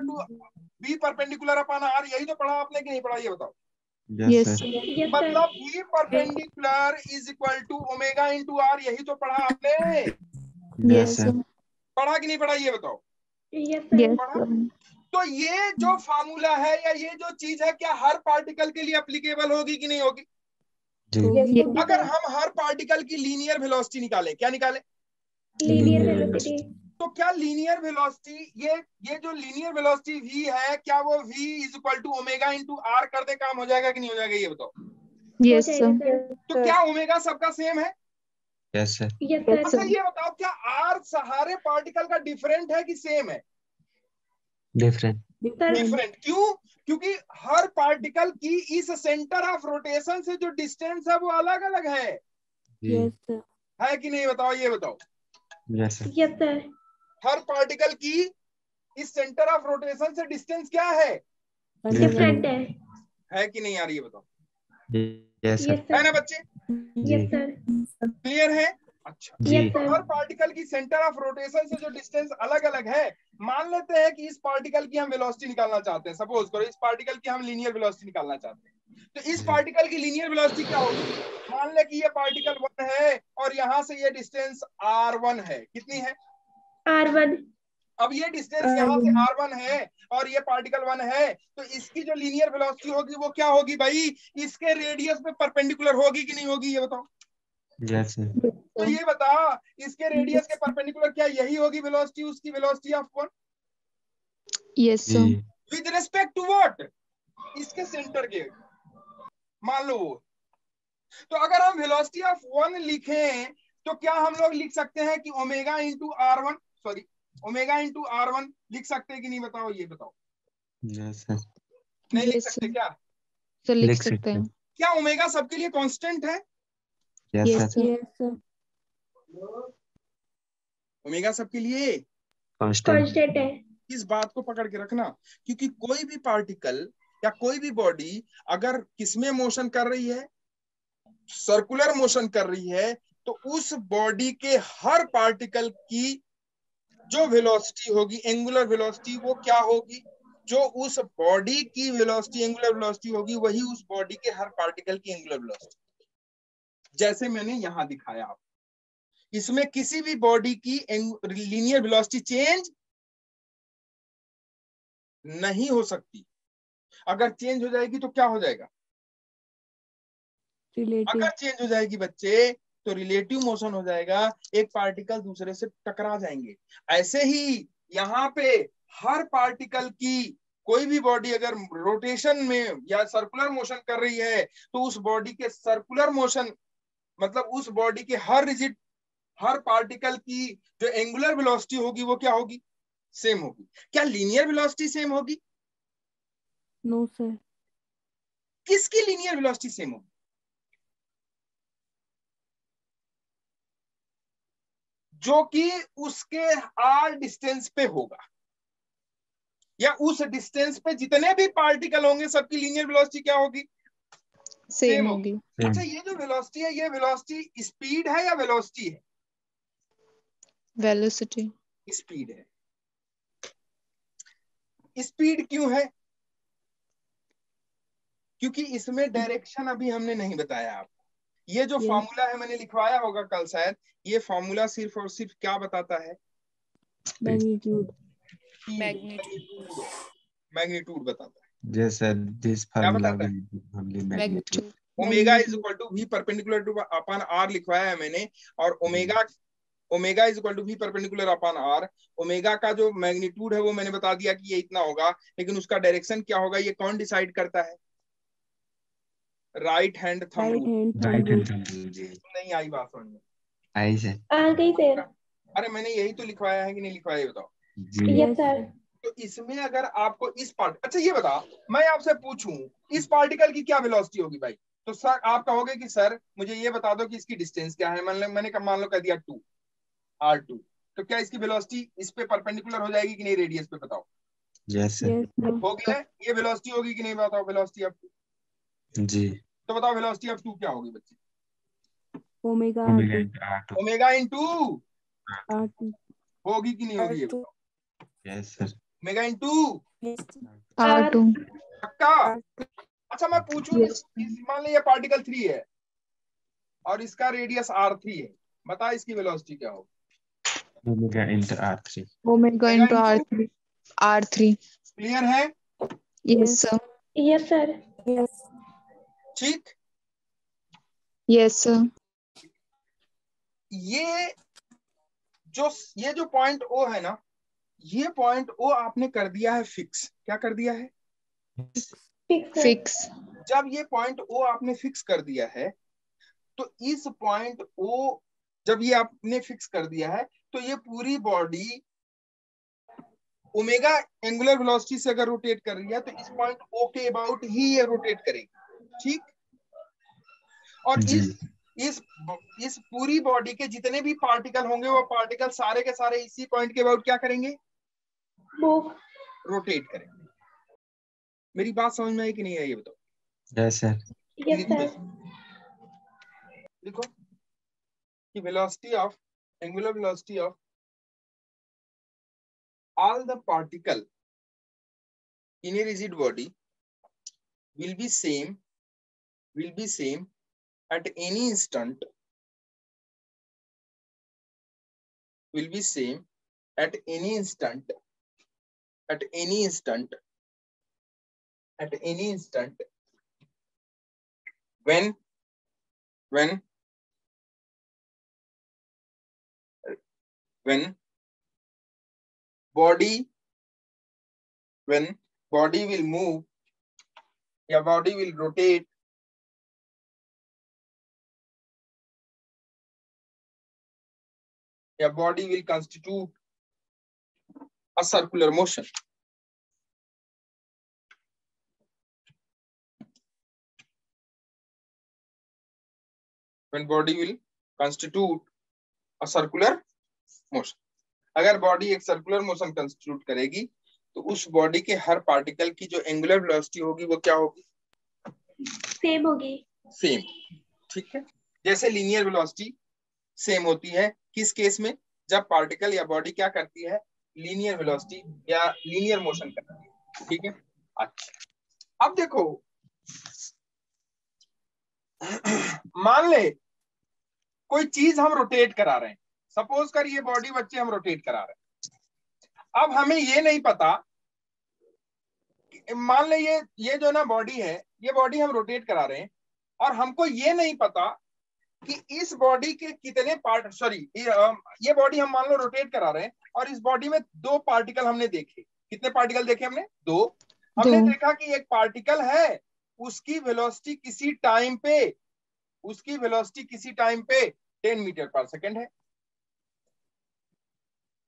A: upon R. यही तो पढ़ा आपने कि नहीं पढ़ा? ये बताओ।
D: Yes,
E: yes
D: sir.
E: Sir.
B: Yes sir.
A: मतलब V perpendicular is equal to omega into R. यही तो पढ़ा आपने।
D: Yes,
E: yes
D: sir.
E: सर।
A: पढ़ा कि नहीं पढ़ा? ये बताओ।
B: Yes sir.
E: यस
A: पढ़ा?
E: सर।
A: तो ये जो फार्मूला है या ये जो चीज है, क्या हर पार्टिकल के लिए एप्लीकेबल होगी कि नहीं होगी?
D: जी।
B: यस
A: अगर
B: सर।
A: हम हर पार्टिकल की लीनियर वेलोसिटी निकालें, क्या निकालें?
B: Linear
D: Linear
B: velocity.
A: तो क्या लीनियर वेलोसिटी, ये जो लीनियर वेलोसिटी v है, क्या वो v is equal to omega into R कर दे काम हो जाएगा कि नहीं हो जाएगा? ये बताओ।
B: हो
E: यस
B: जाएगा
E: सर।
B: सर।
A: तो क्या ओमेगा सबका सेम है?
D: Yes, sir.
B: यस
E: Yes,
A: अच्छा
B: सर।
E: sir.
A: ये बताओ, क्या आर सारे पार्टिकल का डिफरेंट है कि सेम है?
D: Different.
B: सर।
A: डिफरेंट। क्यों? क्योंकि हर पार्टिकल की इस सेंटर ऑफ रोटेशन से जो डिस्टेंस है वो अलग अलग है।
D: जी।
C: Yes, sir.
A: है कि नहीं? बताओ, ये बताओ।
D: Yes, sir.
B: Yes sir.
A: हर पार्टिकल की इस सेंटर ऑफ रोटेशन से डिस्टेंस क्या है
B: डिफरेंट
A: है कि नहीं यार? ये बताओ।
D: Yes, sir.
B: यस
A: है ना
B: सर।
A: बच्चे?
B: यस
D: जी।
B: सर।
A: क्लियर है? अच्छा।
D: जी।
B: यस
A: तो
B: सर।
A: हर पार्टिकल की सेंटर ऑफ रोटेशन से जो डिस्टेंस अलग अलग है, मान लेते हैं कि इस पार्टिकल की हम वेलोसिटी निकालना चाहते हैं। सपोज करो इस पार्टिकल की हम लीनियर वेलोसिटी निकालना चाहते हैं, तो इस
D: जी।
A: पार्टिकल की लीनियर वेलोसिटी क्या होगी? मान ले कि ये पार्टिकल 1 है और यहां से ये डिस्टेंस r1 है। कितनी है?
B: R1।
A: अब ये डिस्टेंस यहाँ से r1 है और ये पार्टिकल 1 है, तो इसकी जो लीनियर वेलोसिटी होगी वो क्या होगी भाई? इसके रेडियस पे परपेंडिकुलर होगी कि नहीं होगी? ये बताओ।
D: Yes, sir.
A: तो ये बता, इसके रेडियस के परपेंडिकुलर क्या यही होगी वेलोसिटी, उसकी वेलोसिटी ऑफ 1
E: यस सर।
D: जी।
A: With respect to what? इसके सेंटर के, मान लो वो। तो अगर हम वेलोसिटी ऑफ 1 लिखें तो क्या हम लोग लिख सकते हैं कि omega into R1, sorry omega into R1 लिख सकते हैं कि नहीं? बताओ, ये बताओ।
D: Yes, sir.
A: नहीं लिख
E: Yes,
A: सकते
E: sir.
A: क्या?
E: सर लिख
D: लिख
E: सकते
D: सकते
E: हैं।
D: हैं।
A: क्या ओमेगा सबके लिए कांस्टेंट है?
D: Yes,
E: Yes,
D: sir.
E: sir.
C: Yes, sir.
A: Omega सबके लिए
D: Constant.
B: कांस्टेंट है।
A: इस बात को पकड़ के रखना, क्योंकि कोई भी पार्टिकल या कोई भी बॉडी अगर किसमें मोशन कर रही है, सर्कुलर मोशन कर रही है, तो उस बॉडी के हर पार्टिकल की जो वेलोसिटी होगी, एंगुलर वेलोसिटी, वो क्या होगी? जो उस बॉडी की वेलोसिटी, एंगुलर वेलोसिटी होगी, वही उस बॉडी के हर पार्टिकल की एंगुलर वेलोसिटी। जैसे मैंने यहां दिखाया आपको, इसमें किसी भी बॉडी की लीनियर वेलोसिटी चेंज नहीं हो सकती। अगर चेंज हो जाएगी तो क्या हो जाएगा?
C: Relative.
A: अगर चेंज हो जाएगी बच्चे तो रिलेटिव मोशन हो जाएगा, एक पार्टिकल दूसरे से टकरा जाएंगे। ऐसे ही यहाँ पे हर पार्टिकल की कोई भी बॉडी अगर रोटेशन में या सर्कुलर मोशन कर रही है, तो उस बॉडी के सर्कुलर मोशन, मतलब उस बॉडी के हर पार्टिकल की जो एंगुलर वेलोसिटी होगी वो क्या होगी? सेम होगी। क्या लीनियर वेलोसिटी सेम होगी?
C: No, sir.
A: किसकी लीनियर वेलोसिटी सेम होगी? जो कि उसके आर डिस्टेंस पे होगा, या उस डिस्टेंस पे जितने भी पार्टिकल होंगे सबकी लीनियर वेलोसिटी क्या होगी?
E: सेम होगी।
A: अच्छा, ये जो वेलोसिटी है, ये वेलोसिटी स्पीड है या वेलोसिटी है?
E: वेलोसिटी।
A: स्पीड है। स्पीड क्यों है? क्योंकि इसमें डायरेक्शन अभी हमने नहीं बताया आपको। ये जो
C: Yes.
A: फॉर्मूला है मैंने लिखवाया होगा कल शायद, ये फॉर्मूला सिर्फ और सिर्फ क्या बताता है?
C: मैग्नीट्यूड।
A: मैग्नीट्यूड बताता है।
D: Yes, sir. This
A: क्या
D: formula
A: बताता है?
D: will give only magnitude.
A: Omega is equal to V perpendicular to upon R लिखवाया है मैंने, और omega is equal to V perpendicular upon R. Omega का जो मैग्नीट्यूड है वो मैंने बता दिया कि ये इतना होगा, लेकिन उसका डायरेक्शन क्या होगा ये कौन डिसाइड करता है? Right hand thumb
C: right
A: rule.
C: Hand
D: Right
C: thumb
D: hand rule, जी।
A: नहीं आई बात समझ में?
D: आई से।
B: आ गई सर।
A: अरे मैंने यही तो लिखवाया है कि नहीं लिखवाया, ये बताओ।
D: जी।
B: Yes sir.
A: तो इसमें अगर आपको इस पार्ट, अच्छा ये बता, मैं आपसे पूछूं इस पार्टिकल की क्या वेलोसिटी होगी भाई, तो सर आप कहोगे कि सर मुझे ये बता दो कि इसकी डिस्टेंस क्या है। मैंने मान लो कह दिया 2 r2, तो क्या इसकी वेलोसिटी इस पे परपेंडिकुलर हो जाएगी कि नहीं रेडियस पे? बताओ।
D: Yes, sir.
C: Yes sir.
A: होगी ना? ये वेलोसिटी होगी कि नहीं? बताओ वेलोसिटी ऑफ 2।
D: जी।
A: तो बताओ वेलोसिटी ऑफ 2 क्या होगी बच्चे?
C: Omega
D: Omega
C: R2।
D: into R2.
A: Omega into
C: R2।
A: होगी कि नहीं होगी? ये बताओ।
D: Yes, sir.
A: Omega into
E: R2।
A: पक्का? अच्छा मैं पूछूं
E: Yes.
A: मान लो ये पार्टिकल 3 है और इसका रेडियस r3 है, बता इसकी वेलोसिटी क्या होगी?
D: Omega into R3.
E: Omega into R3। R3।
A: Clear है?
E: Yes sir.
B: Yes sir.
C: Yes.
A: ठीक।
E: Yes sir.
A: ये जो पॉइंट O है ना, ये पॉइंट O आपने कर दिया है फिक्स। क्या कर दिया है?
B: फिक्स।
E: फिक्स।
A: जब ये पॉइंट O आपने फिक्स कर दिया है, तो इस पॉइंट O जब ये आपने फिक्स कर दिया है, तो ये पूरी बॉडी ओमेगा एंगुलर वेलोसिटी से अगर रोटेट कर रही है तो इस पॉइंट O के अबाउट ही ये रोटेट करेगी। ठीक। और
D: जी।
A: इस पूरी बॉडी के जितने भी पार्टिकल होंगे वो पार्टिकल सारे के सारे इसी पॉइंट के अबाउट क्या करेंगे?
B: मूव।
A: रोटेट करेंगे। मेरी बात समझ में आई कि नहीं आई ये बताओ।
D: Yes, sir.
B: Yes sir.
A: लिखो कि velocity of angular velocity of all the particle in a rigid body will be same at any instant, will be same at any instant at any instant at any instant when body will move, या body will rotate, या body will constitute a circular motion. When body will constitute a circular motion. अगर body एक circular motion constitute करेगी तो उस body के हर particle की जो एंगुलर वेलोसिटी होगी वो क्या होगी?
B: सेम होगी।
A: सेम। ठीक है। जैसे लीनियर वेलोसिटी सेम होती है किस केस में? जब पार्टिकल या बॉडी क्या करती है? लीनियर वेलोसिटी या लीनियर मोशन करती है। ठीक है। अच्छा अब देखो, मान ले कोई चीज हम रोटेट करा रहे हैं, सपोज कर ये बॉडी बच्चे हम रोटेट करा रहे हैं। अब हमें ये नहीं पता, मान ले ये जो ना बॉडी है, ये बॉडी हम रोटेट करा रहे हैं और हमको ये नहीं पता कि इस बॉडी के कितने पार्ट, सॉरी ये बॉडी हम मान लो रोटेट करा रहे हैं और इस बॉडी में 2 पार्टिकल हमने देखे। कितने पार्टिकल देखे हमने? 2। हमने देखा कि एक पार्टिकल है उसकी वेलोसिटी किसी टाइम पे 10 मीटर पर सेकंड है।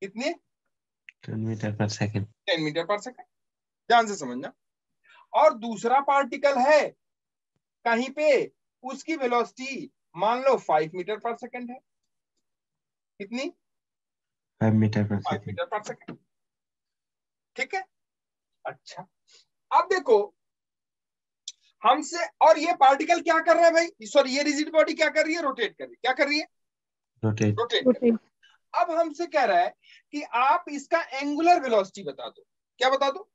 A: कितने?
D: 10 मीटर पर सेकंड।
A: 10 मीटर पर सेकंड, ध्यान से समझना। और दूसरा पार्टिकल है कहीं पे, उसकी वेलोसिटी मान लो 5 मीटर पर सेकंड है। कितनी?
D: 5 मीटर पर
A: 5
D: सेकंड।
A: मीटर पर सेकंड। ठीक है। अच्छा अब देखो हमसे, और ये पार्टिकल क्या कर रहा है भाई, सॉरी ये रिजिड बॉडी क्या कर रही है? रोटेट कर रही है। क्या कर रही है?
D: रोटेट।
A: रोटेट। अब हमसे कह रहा है कि आप इसका एंगुलर वेलोसिटी बता दो। क्या बता दो?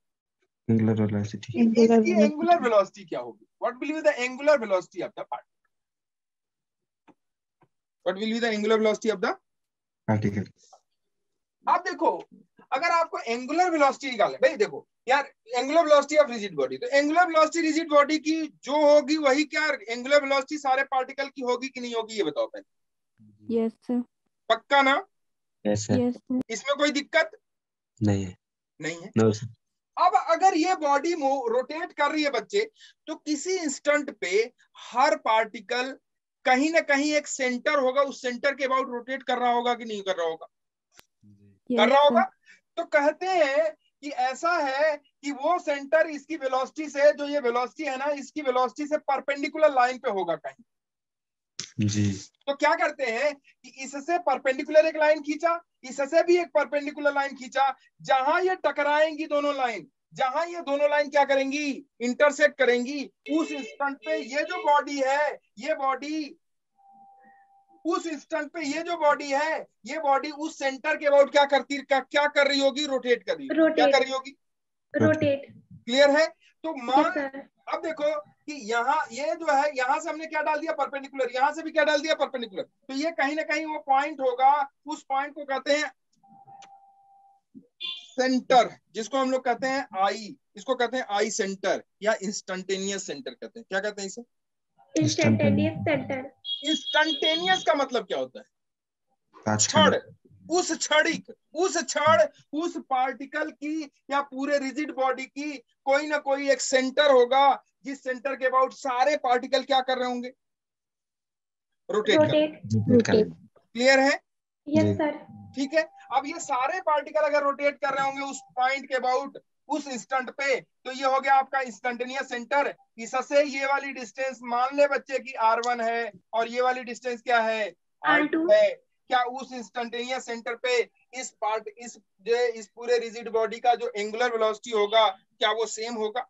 D: Angular velocity.
A: इसकी एंगुलर वेलोसिटी क्या होगी? What will be the angular velocity of the particle? What will be the angular velocity of the
D: particle?
A: आप देखो, अगर आपको एंगुलर वेलोसिटी निकालना, भाई देखो यार, angular velocity of rigid body, तो एंगुलर वेलोसिटी रिजिड बॉडी की जो होगी वही क्या एंगुलर वेलोसिटी सारे पार्टिकल की होगी कि नहीं होगी, ये बताओ पहले।
C: Yes sir.
A: पक्का ना?
D: Yes sir.
C: Yes sir.
A: इसमें कोई दिक्कत
D: नहीं है।
A: नहीं है?
D: No sir.
A: अब अगर ये बॉडी रोटेट कर रही है बच्चे, तो किसी इंस्टेंट पे हर पार्टिकल कहीं ना कहीं एक सेंटर होगा, उस सेंटर के अबाउट रोटेट कर रहा होगा कि नहीं कर रहा होगा? कर रहा होगा। तो कहते हैं कि ऐसा है कि वो सेंटर इसकी वेलोसिटी से, जो ये वेलोसिटी है ना, इसकी वेलोसिटी से परपेंडिकुलर लाइन पे होगा कहीं।
D: जी।
A: तो क्या करते हैं कि इससे परपेंडिकुलर एक लाइन खींचा, इससे भी एक परपेंडिकुलर लाइन खींचा, जहां ये टकराएंगी दोनों लाइन, जहां ये दोनों लाइन क्या करेंगी, इंटरसेक्ट करेंगी, उस इंस्टेंट पे ये जो बॉडी है, ये बॉडी उस इंस्टेंट पे ये जो बॉडी है, ये बॉडी उस सेंटर के अबाउट क्या कर रही होगी? रोटेट कर रही होगी। क्या कर रही होगी?
B: रोटेट।
A: क्लियर है? तो मान,
B: यस सर।
A: अब देखो कि यहाँ ये जो है, यहां से हमने क्या डाल दिया? परपेंडिकुलर। यहां से भी क्या डाल दिया? परपेंडिकुलर। तो ये कहीं ना कहीं वो पॉइंट होगा, उस पॉइंट को कहते हैं सेंटर, जिसको हम लोग कहते हैं आई, इसको कहते हैं आई सेंटर या इंस्टंटेनियस सेंटर कहते हैं। क्या कहते हैं इसे?
B: Instantaneous centre.
A: इंस्टंटेनियस का मतलब क्या होता है? क्षण।
D: तात्कालिक।
A: उस क्षणिक, उस क्षण, उस पार्टिकल की या पूरे रिजिड बॉडी की कोई ना कोई एक सेंटर होगा, जिस सेंटर के अबाउट सारे पार्टिकल क्या कर रहे होंगे? रोटेट। क्लियर है?
B: Yes sir.
A: ठीक है। अब ये सारे पार्टिकल अगर रोटेट कर रहे होंगे उस पॉइंट के अबाउट, उस इंस्टेंट पे, तो ये हो गया आपका इंस्टंटेनियस सेंटर। इससे ये वाली डिस्टेंस मान ले बच्चे की R1 है, और ये वाली डिस्टेंस क्या है? R2 है। क्या उस इंस्टंटेनियस सेंटर पे इस पूरे रिजिड बॉडी का जो एंगुलर वेलोसिटी होगा, क्या वो सेम होगा?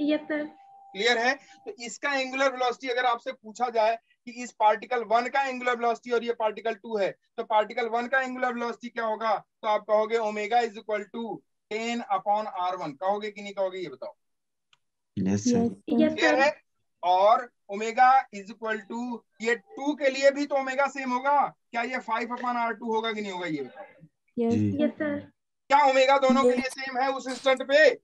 B: Yes sir.
A: क्लियर है? तो इसका एंगुलर वेलोसिटी अगर आपसे पूछा जाए कि इस पार्टिकल 1 का एंगुलर वेलोसिटी और ये पार्टिकल 2 है, तो पार्टिकल 1 का एंगुलर वेलोसिटी क्या होगा? तो आप कहोगे omega is equal to 10/R1। कहोगे कि नहीं कहोगे, ये बताओ।
D: Yes sir.
A: क्लियर है? और ओमेगा इज इक्वल टू, ये 2 के लिए भी तो ओमेगा सेम होगा, क्या ये 5/R2 होगा कि नहीं होगा, ये बताओ।
B: Yes sir.
A: क्या ओमेगा दोनों के लिए सेम है उस इंस्टेंट पे?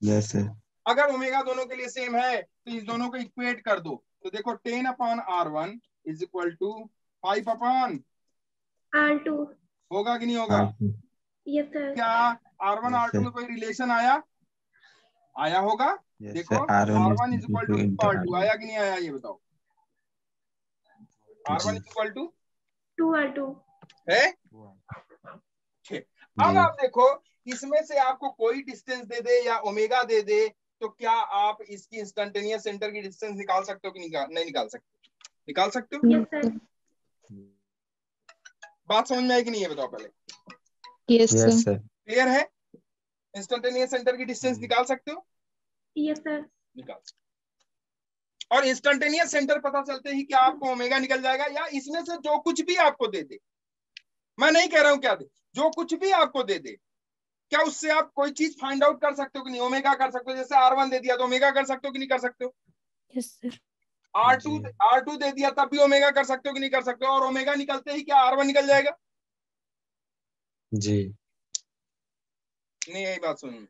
D: Yes sir.
A: अगर ओमेगा दोनों के लिए सेम है तो इस दोनों को इक्वेट कर दो, तो देखो 10/R1 is equal to 5/R2 होगा कि नहीं होगा?
B: Yes sir.
A: क्या R1 R2 में कोई रिलेशन आया होगा? देखो R1 is equal to R2 आया कि नहीं आया, ये बताओ। R1 is equal to
B: 2R2
A: है। ठीक। अब आप देखो, इसमें से आपको कोई डिस्टेंस दे दे या ओमेगा दे दे, तो क्या आप इसकी इंस्टंटेनियस सेंटर की डिस्टेंस निकाल सकते हो कि नहीं निकाल सकते? निकाल सकते हो।
B: Yes sir.
A: बात समझ में आई कि नहीं, ये बताओ पहले।
E: Yes sir.
A: क्लियर है? इंस्टंटेनियस सेंटर की डिस्टेंस निकाल सकते हो?
B: Yes sir.
A: निकाल सकते हो। और इंस्टंटेनियस सेंटर पता चलते ही क्या आपको ओमेगा निकल जाएगा, या इसमें से जो कुछ भी आपको दे दे, मैं नहीं कह रहा हूं क्या दे, जो कुछ भी आपको दे दे, क्या उससे आप कोई चीज फाइंड आउट कर सकते हो कि नहीं? ओमेगा कर सकते हो, जैसे R1 दे दिया तो ओमेगा कर सकते हो कि नहीं कर सकते हो?
C: Yes sir.
A: R2 दे दिया तब भी ओमेगा कर सकते हो कि नहीं कर सकते हो? और ओमेगा निकलते ही क्या R1 निकल जाएगा?
D: जी।
A: नहीं, यही बात सुनिए।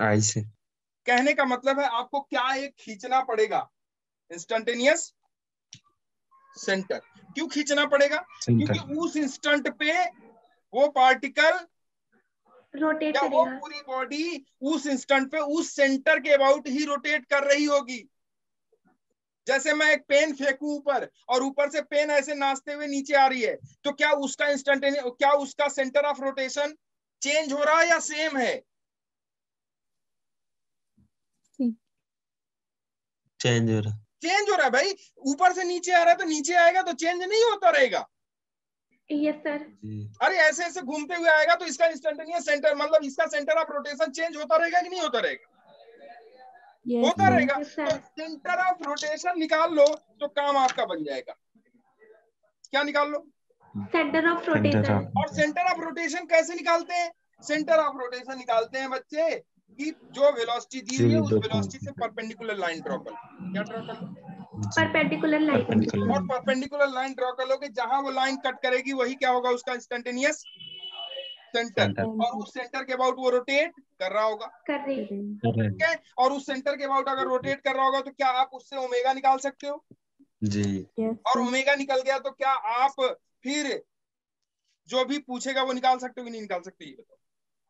D: आई से
A: कहने का मतलब है आपको क्या एक खींचना पड़ेगा, इंस्टंटेनियस सेंटर। क्यों खींचना पड़ेगा? क्योंकि उस इंस्टेंट पे वो पार्टिकल
B: रोटेट
A: या वो
B: करेगा।
A: पूरी बॉडी उस इंस्टेंट पे उस सेंटर के अबाउट ही रोटेट कर रही होगी। जैसे मैं एक पेन फेंकू ऊपर, और ऊपर से पेन ऐसे नाचते हुए नीचे आ रही है, तो क्या उसका इंस्टेंटेनियस, क्या उसका सेंटर ऑफ रोटेशन चेंज हो रहा है या सेम है?
D: चेंज हो रहा
A: है भाई। ऊपर से नीचे आ रहा है तो नीचे आएगा, तो चेंज नहीं होता रहेगा।
B: Yes sir.
A: अरे ऐसे ऐसे घूमते हुए आएगा तो इसका इंस्टंटेनियस सेंटर, मतलब इसका सेंटर ऑफ रोटेशन चेंज होता रहेगा कि नहीं होता रहेगा? होता रहेगा। तो सेंटर ऑफ रोटेशन निकाल लो तो काम आपका बन जाएगा। क्या निकाल लो?
B: Centre of
D: centre
B: rotation.
D: Of
A: और सेंटर ऑफ रोटेशन कैसे निकालते हैं? सेंटर ऑफ रोटेशन निकालते हैं बच्चे कि जो वेलोसिटी दी हुई है उस वेलोसिटी से परपेंडिकुलर लाइन ड्रॉ कर लो। क्या ड्रॉ कर लो?
B: Perpendicular line.
D: परपेंडिकुलर
A: और परपेंडिकुलर लाइन ड्रॉ कर लोगे, जहां वो लाइन कट करेगी वही क्या होगा? उसका इंस्टेंटेनियस सेंटर।
D: सेंटर
A: और उस सेंटर के अबाउट वो रोटेट कर रहा होगा,
B: कर रही।
A: ठीक है? और उस सेंटर के अबाउट अगर रोटेट कर रहा होगा तो क्या आप उससे ओमेगा निकाल सकते हो?
D: जी
C: Yes,
A: और
C: sir.
A: ओमेगा निकल गया तो क्या आप फिर जो भी पूछेगा वो निकाल सकते हो कि नहीं निकाल सकते? ये बताओ।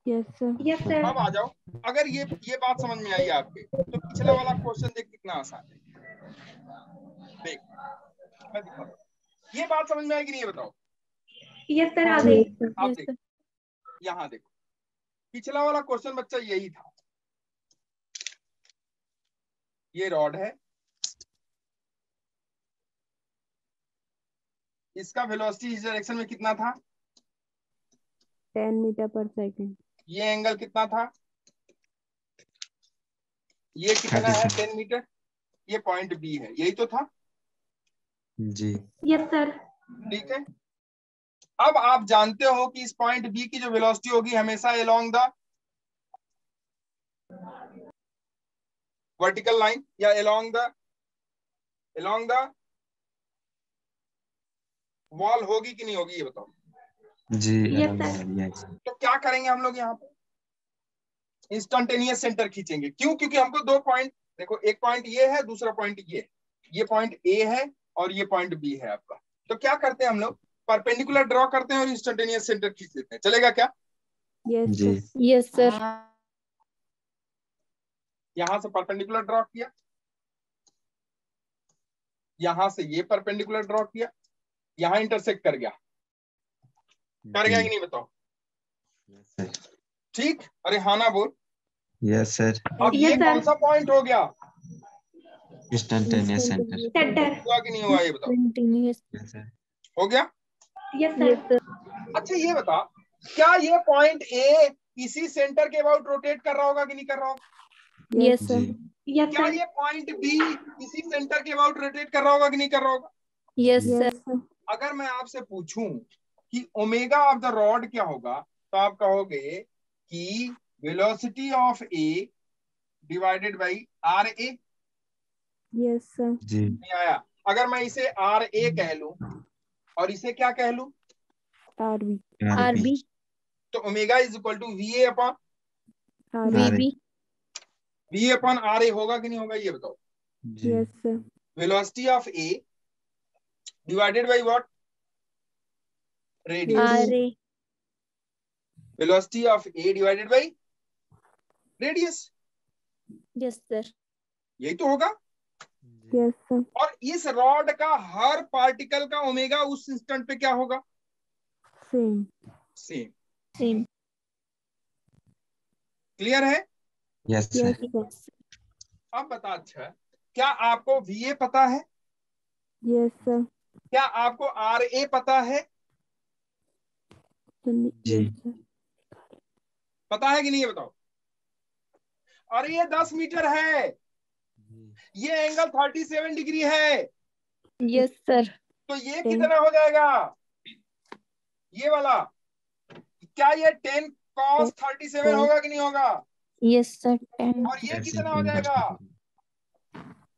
C: Yes, sir.
B: Yes sir.
A: अब आ जाओ, अगर ये बात समझ में आई आपके तो पिछला वाला क्वेश्चन देख कितना आसान है। देख मैं दिखाता हूं, ये बात समझ में आई कि नहीं? ये बताओ।
B: यस सर आ गई।
A: आप देखो, यहाँ देखो, पिछला वाला क्वेश्चन बच्चा यही था। ये रॉड है, इसका वेलोसिटी इस डायरेक्शन में कितना था?
C: 10 meter per second.
A: ये एंगल कितना था? ये कितना है? 10 मीटर। ये पॉइंट बी है, यही तो था।
D: जी
B: यस सर।
A: ठीक है, अब आप जानते हो कि इस पॉइंट बी की जो वेलोसिटी होगी हमेशा अलोंग द वर्टिकल लाइन या अलोंग द वॉल होगी कि नहीं होगी? ये बताओ।
D: जी
B: Yes, sir.
D: यस
A: तो क्या करेंगे हम लोग यहाँ पे? इंस्टेंटेनियस सेंटर खींचेंगे। क्यों? क्योंकि हमको दो पॉइंट, देखो एक पॉइंट ये है, दूसरा पॉइंट ये है। ये पॉइंट ए है और ये पॉइंट बी है आपका। तो क्या करते हैं हम लोग? परपेंडिकुलर ड्रॉ करते हैं और इंस्टेंटेनियस सेंटर खींच लेते हैं। चलेगा क्या?
C: Yes,
D: जी
C: sir.
E: Yes sir.
A: यहां से परपेंडिकुलर ड्रॉ किया, यहां से ये परपेंडिकुलर ड्रॉ किया, यहां इंटरसेक्ट कर गया। कर गया कि नहीं बताओ? ठीक? अरे हाँ ना बोल।
D: यस सर
A: अब
B: Yes,
A: ये
B: sir.
A: कौन सा पॉइंट हो गया?
D: Instantaneous centre
B: centre.
A: हुआ कि नहीं हुआ? ये बताओ।
E: कंटिन्यूअस।
D: यस सर
A: हो गया?
B: Yes
E: yes
B: sir.
E: सर।
A: अच्छा ये बता, क्या ये पॉइंट ए इसी सेंटर के अबाउट रोटेट कर रहा होगा कि नहीं कर रहा होगा?
E: यस
D: जी
E: सर।
B: यस
A: क्या
B: सर।
A: ये पॉइंट बी इसी सेंटर के अबाउट रोटेट कर रहा होगा कि नहीं कर रहा होगा?
E: Yes
C: Yes,
E: sir.
C: sir.
A: अगर मैं आपसे पूछूं कि ओमेगा ऑफ द रॉड क्या होगा, तो आप कहोगे कि velocity of A divided by R A.
C: Yes, sir.
D: जी
A: नहीं आया? अगर मैं इसे आर ए कह लूं और इसे क्या कह लूं,
C: RV.
E: आरबी।
A: तो omega is equal to V A upon
C: RV.
E: VB.
A: V upon R A होगा कि नहीं होगा? ये बताओ।
D: जी
C: Yes, sir.
A: Velocity of A divided by what? Radius.
E: R A.
A: Velocity of A divided by radius,
E: yes sir.
A: यही तो होगा।
C: Yes, sir.
A: और इस रॉड का हर पार्टिकल का ओमेगा उस इंस्टेंट पे क्या होगा?
C: Same.
A: सेम।
E: सेम।
A: क्लियर है?
D: Yes
C: Yes,
D: sir
C: sir.
A: अब बता, अच्छा क्या आपको वीए पता है?
C: Yes, sir.
A: क्या आपको आर ए पता है?
D: जी
C: Yes, sir.
A: पता है कि नहीं? ये बताओ। और ये 10 मीटर है, ये एंगल 37 डिग्री है,
E: यस सर।
A: तो ये कितना हो जाएगा? ये वाला, क्या ये 10 cos 37 होगा कि नहीं होगा?
E: Yes sir. 10
A: और ये कितना हो जाएगा?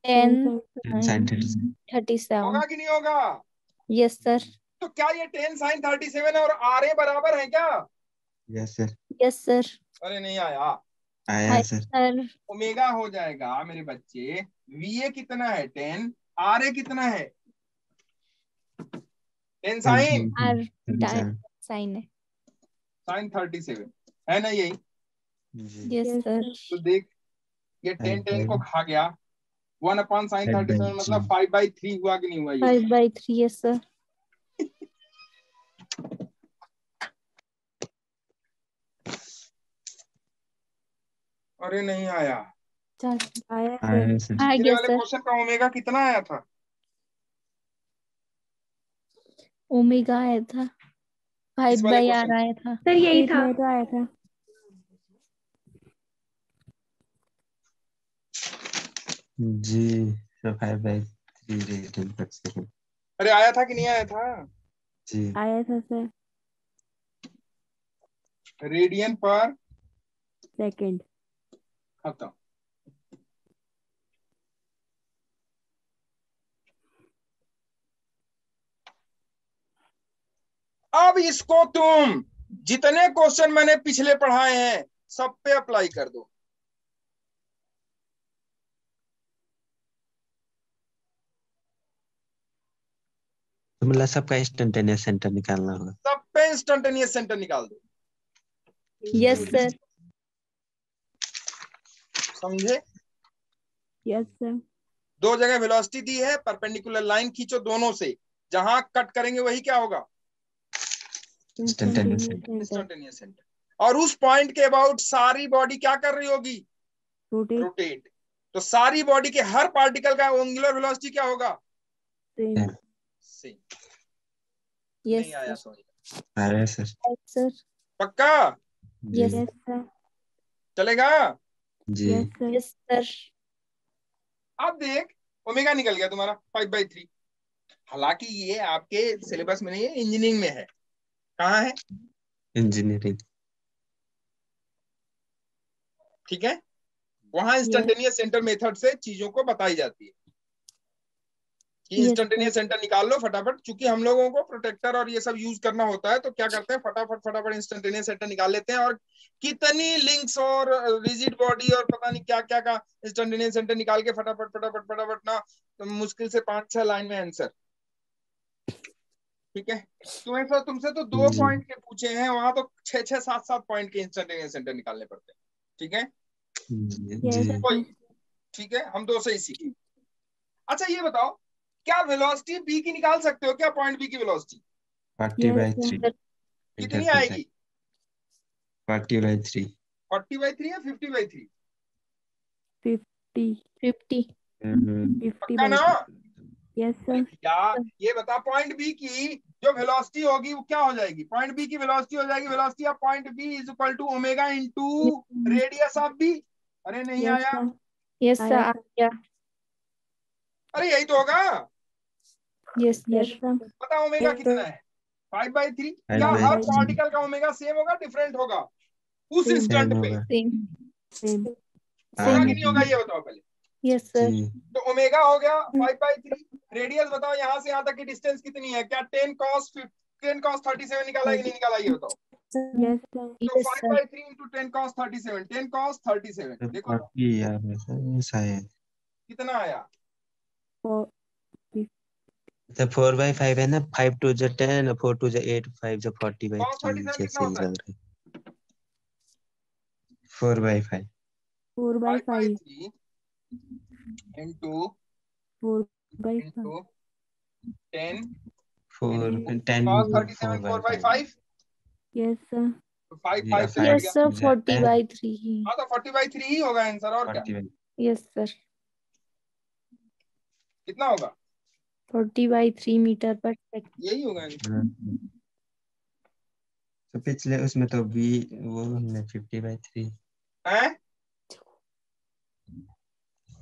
E: 10
D: साइन
E: 37
A: होगा कि नहीं होगा?
E: Yes sir.
A: तो क्या ये 10 sin 37 और आर ए बराबर है क्या?
D: Yes sir
E: yes sir.
A: अरे नहीं आया।
D: आया सर
E: सर।
A: ओमेगा हो जाएगा मेरे बच्चे, वीए कितना है? 10, आर ए कितना है? 10 sin
E: आर साइन है।
A: sin 37 है ना? यही
E: यस
C: Yes,
E: सर।
A: तो देख, ये 10 को खा गया। 1 अपॉन sin 37 मतलब 5/3 हुआ कि नहीं हुआ? ये
E: 5/3 यस सर।
A: अरे नहीं आया।
C: आया
D: आया
C: सर.
D: सर
E: आ
A: पिछले
E: गया
A: वाले
E: सर।
A: क्वेश्चन का ओमेगा कितना आया था?
E: ओमेगा आया था
A: इस वाले
E: 5/r
A: क्वेश्चन
E: आया था।
B: सर यही था।
C: में तो आया था.
D: जी तो 5/3 रेडियन पर सेकंड
A: अरे आया था कि नहीं आया था?
D: जी
C: आया था सर।
A: Radian per
C: second.
A: खत्म। अब इसको तुम जितने क्वेश्चन मैंने पिछले पढ़ाए हैं सब पे अप्लाई कर दो।
D: तो मतलब सबका इंस्टेंटेनियस सेंटर निकालना होगा।
A: सब पे इंस्टेंटेनियस सेंटर निकाल दो।
E: Yes sir.
A: समझे?
C: Yes sir.
A: दो जगह वेलोसिटी दी है, परपेंडिकुलर लाइन खींचो दोनों से, जहां कट करेंगे वही क्या होगा?
D: Instantaneous
C: instantaneous centre.
A: Instantaneous centre. और उस पॉइंट के अबाउट सारी बॉडी क्या कर रही होगी?
C: रोटेट।
A: रोटेट। तो सारी बॉडी के हर पार्टिकल का एंगुलर वेलोसिटी क्या होगा?
C: सेम।
A: सेम।
E: यस
A: नहीं आया
E: सर।
A: तो
D: आया सर।
E: सर।
A: पक्का
D: जी
E: यस
C: यस सर।
A: चलेगा?
D: जी
C: यस सर।
E: Yes sir.
A: अब देख, ओमेगा निकल गया तुम्हारा 5/3। हालांकि ये आपके सिलेबस में नहीं है, इंजीनियरिंग में है। कहाँ है?
D: इंजीनियरिंग।
A: ठीक है, वहां इंस्टेंटेनियस सेंटर मेथड से चीजों को बताई जाती है कि
E: Yes,
A: इंस्टेंटेनियस सेंटर निकाल लो फटाफट। क्योंकि हम लोगों को प्रोटेक्टर और ये सब यूज करना होता है, तो क्या करते हैं, फटाफट फटाफट इंस्टेंटेनियस सेंटर निकाल लेते हैं, और कितनी लिंक्स और रिजिड बॉडी और पता नहीं क्या क्या का इंस्टेंटेनियस सेंटर निकाल के फटाफट फटाफट फटाफट ना, तो मुश्किल से 5-6 लाइन में आंसर। ठीक है, तुमसे तो 2
D: जी
A: पॉइंट के पूछे हैं, वहां तो 6-6 7-7 पॉइंट के इंस्टेंटेनियस सेंटर निकालने पड़ते हैं। ठीक है,
C: यस
D: जी
A: कोई,
C: सर।
A: ठीक है, हम 2 से ही सीखे। अच्छा ये बताओ, क्या वेलोसिटी बी की निकाल सकते हो क्या? पॉइंट बी की वेलोसिटी
D: 40/3
E: सर।
A: कितनी
D: मीटर पर
A: आएगी?
D: सेकंड। 40/3
A: 40/3 या 50/3?
C: 50।
E: 50।
C: 50
A: पक्का
C: बाई
A: ना?
C: 3। यस
A: अरे
C: सर।
A: भैया, ये बता, पॉइंट बी की जो वेलोसिटी होगी वो क्या हो जाएगी? पॉइंट बी की वेलोसिटी हो जाएगी, velocity of point B is equal to omega into radius of B. अरे नहीं
C: यस
A: आया?
C: सर।
E: यस सर
C: आया
E: आ
C: सर।
E: गया।
A: अरे यही तो होगा।
E: Yes
C: yes
E: sir.
C: सर।
A: पता ओमेगा कितना है? 5/3। क्या हर
D: 5/3
A: पार्टिकल का ओमेगा सेम होगा, डिफरेंट होगा उस
C: सेम।
A: इंस्टेंट
D: सेम
A: पे?
D: होगा।
E: सेम।
C: सेम।
A: होगा
E: सेम।
A: कि नहीं होगा, ये बताओ पहले।
E: Yes sir.
D: जी
A: तो ओमेगा हो गया 5/3। रेडियस बताओ यहाँ से यहाँ तक की डिस्टेंस कितनी है? क्या 10 cos 37 निकाला है कि नहीं निकाला, ये बताओ।
C: Yes sir.
A: तो
E: yes sir.
A: 5/3 into 10 cos 37, 10 cos 37,
D: तो
A: देखो तो
D: 40 यार ऐसा है।
A: कितना आया?
C: 4।
D: तो 4/5 है ना, 5 2 जो 10 4 2 जो 8 5 जो
A: cos
D: 40/3
A: 37 कितना
D: जैसे ही
A: होता है?
D: लग रहा है। 4/5
C: 4/5।
A: 5/3 into
C: 4/5।
A: Into 10
D: 4
A: into
D: 10
A: cos
D: into
A: 37
D: 4/5
A: 4/5।
C: Yes sir.
A: तो 5
D: जी
A: 5 से कट
D: फाइव
E: यस
A: गया।
E: सर
D: जाता है
E: 40/3।
A: हाँ, तो 40/3 ही होगा आंसर, और क्या?
D: 40
E: यस सर।
A: कितना होगा?
E: 40/3 मीटर पर सेकंड।
A: यही होगा आंसर।
D: तो पिछले उसमें तो भी वो हमने 50/3
A: हैं?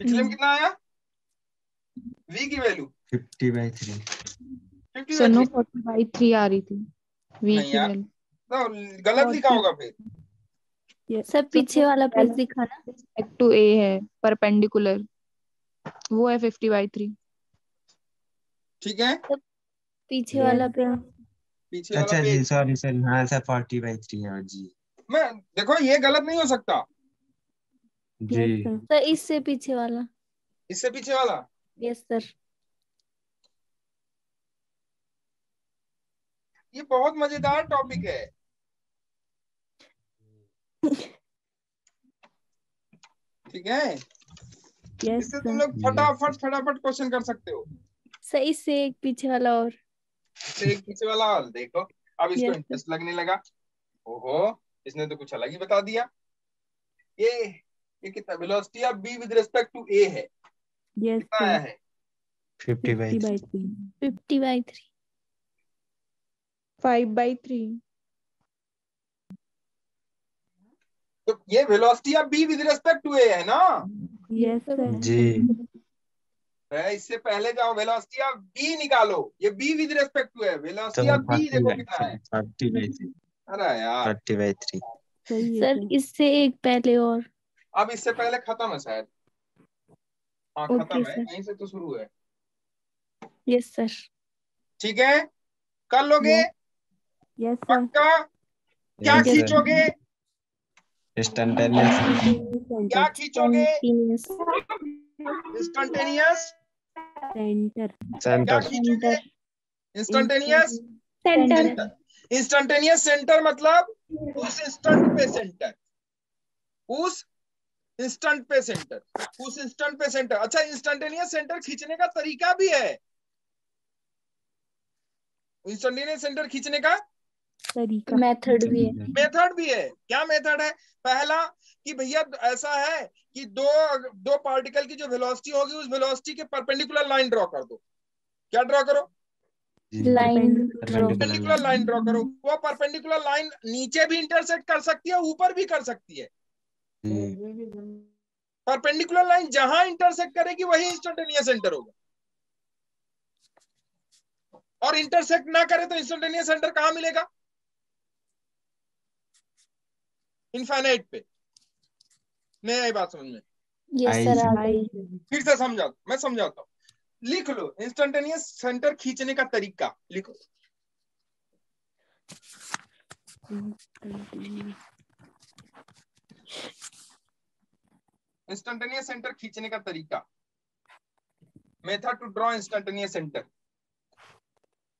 A: पिछले में कितना आया? v की वैल्यू
D: 50/3
E: सनो
A: 50/3?
E: 40/3 आ रही थी वी
A: नहीं
E: की
A: यार,
E: वैल्यू।
A: तो गलत लिखा
C: 40।
A: होगा फिर।
C: यस
E: सर पीछे वाला पेज दिखा ना।
F: टू ए है परपेंडिकुलर, वो है 50/3।
A: ठीक है,
E: सब पीछे वाला
C: यस
E: पेज।
C: सर।
A: पीछे वाला
D: अच्छा जी
A: पेज।
D: सॉरी सर हाँ सर 40/3 हाँ जी
A: मैं देखो, ये गलत नहीं हो सकता।
D: जी
C: यस सर।
E: सर इससे पीछे वाला।
A: इससे पीछे वाला।
E: Yes sir.
A: ये बहुत मजेदार टॉपिक है। ठीक है,
C: यस
A: इससे तुम
C: सर।
A: लोग फटाफट फटाफट क्वेश्चन कर सकते हो।
E: सर इससे एक पीछे वाला और।
A: इससे एक पीछे वाला और देखो, अब इसको
E: यस सर।
A: इंटरेस्ट लगने लगा। ओहो, इसने तो कुछ अलग ही बता दिया। ये ये कितना velocity of B with respect to A है?
C: यस
A: कितना आया
C: सर।
A: है?
D: 50/3
C: 50/3।
E: 50/3।
F: 5/3।
A: तो ये velocity of B with respect to A है ना?
C: Yes sir.
D: जी
A: इससे पहले जाओ, वेलोसिटी ऑफ बी निकालो। ये बी विद रिस्पेक्ट टू है,
D: तो
A: वेलोसिटी ऑफ बी देखो कितना है।
D: 40/3
A: अरे यार
D: 40/3
C: सही है
E: सर
C: सर।
E: इससे एक पहले और।
A: अब इससे पहले खत्म है शायद। हाँ
E: ओके
A: खत्म है,
E: सर।
A: यहीं से तो शुरू है।
E: Yes sir.
A: ठीक है, कर लोगे?
C: Yes sir.
A: पक्का? क्या
D: Yes, sir.
A: खींचोगे?
D: Instantaneous
A: क्या खींचोगे?
E: Continuous
A: instantaneous.
C: सेंटर।
A: क्या
D: center.
A: खींचोगे? Instantaneous
B: centre.
A: इंस्टंटेनियस सेंटर मतलब उस इंस्टेंट पे सेंटर, उस इंस्टेंट पे सेंटर, उस इंस्टेंट पे सेंटर। अच्छा, इंस्टंटेनियस सेंटर खींचने का तरीका भी है। इंस्टंटेनियस सेंटर खींचने का
C: तरीका।
E: मेथड भी है।
A: मेथड भी है। क्या मेथड है? पहला कि भैया ऐसा है कि दो पार्टिकल की जो वेलोसिटी होगी, उस वेलोसिटी के परपेंडिकुलर लाइन ड्रॉ कर दो। क्या ड्रॉ करो?
E: Line draw.
A: Perpendicular line draw करो। वो परपेंडिकुलर लाइन नीचे भी इंटरसेक्ट कर सकती है, ऊपर भी कर सकती है। परपेंडिकुलर लाइन जहां इंटरसेक्ट करेगी वही इंस्टंटेनियस सेंटर होगा, और इंटरसेक्ट ना करे तो इंस्टंटेनियस सेंटर कहां मिलेगा? इनफाइनाइट पे। नहीं आई बात समझ में?
E: यस सर आ गई।
A: फिर से समझा, मैं समझाता हूँ। लिख लो इंस्टंटेनियस सेंटर खींचने का तरीका, लिखो। इंस्टंटेनियस सेंटर खींचने का तरीका, method to draw instantaneous centre.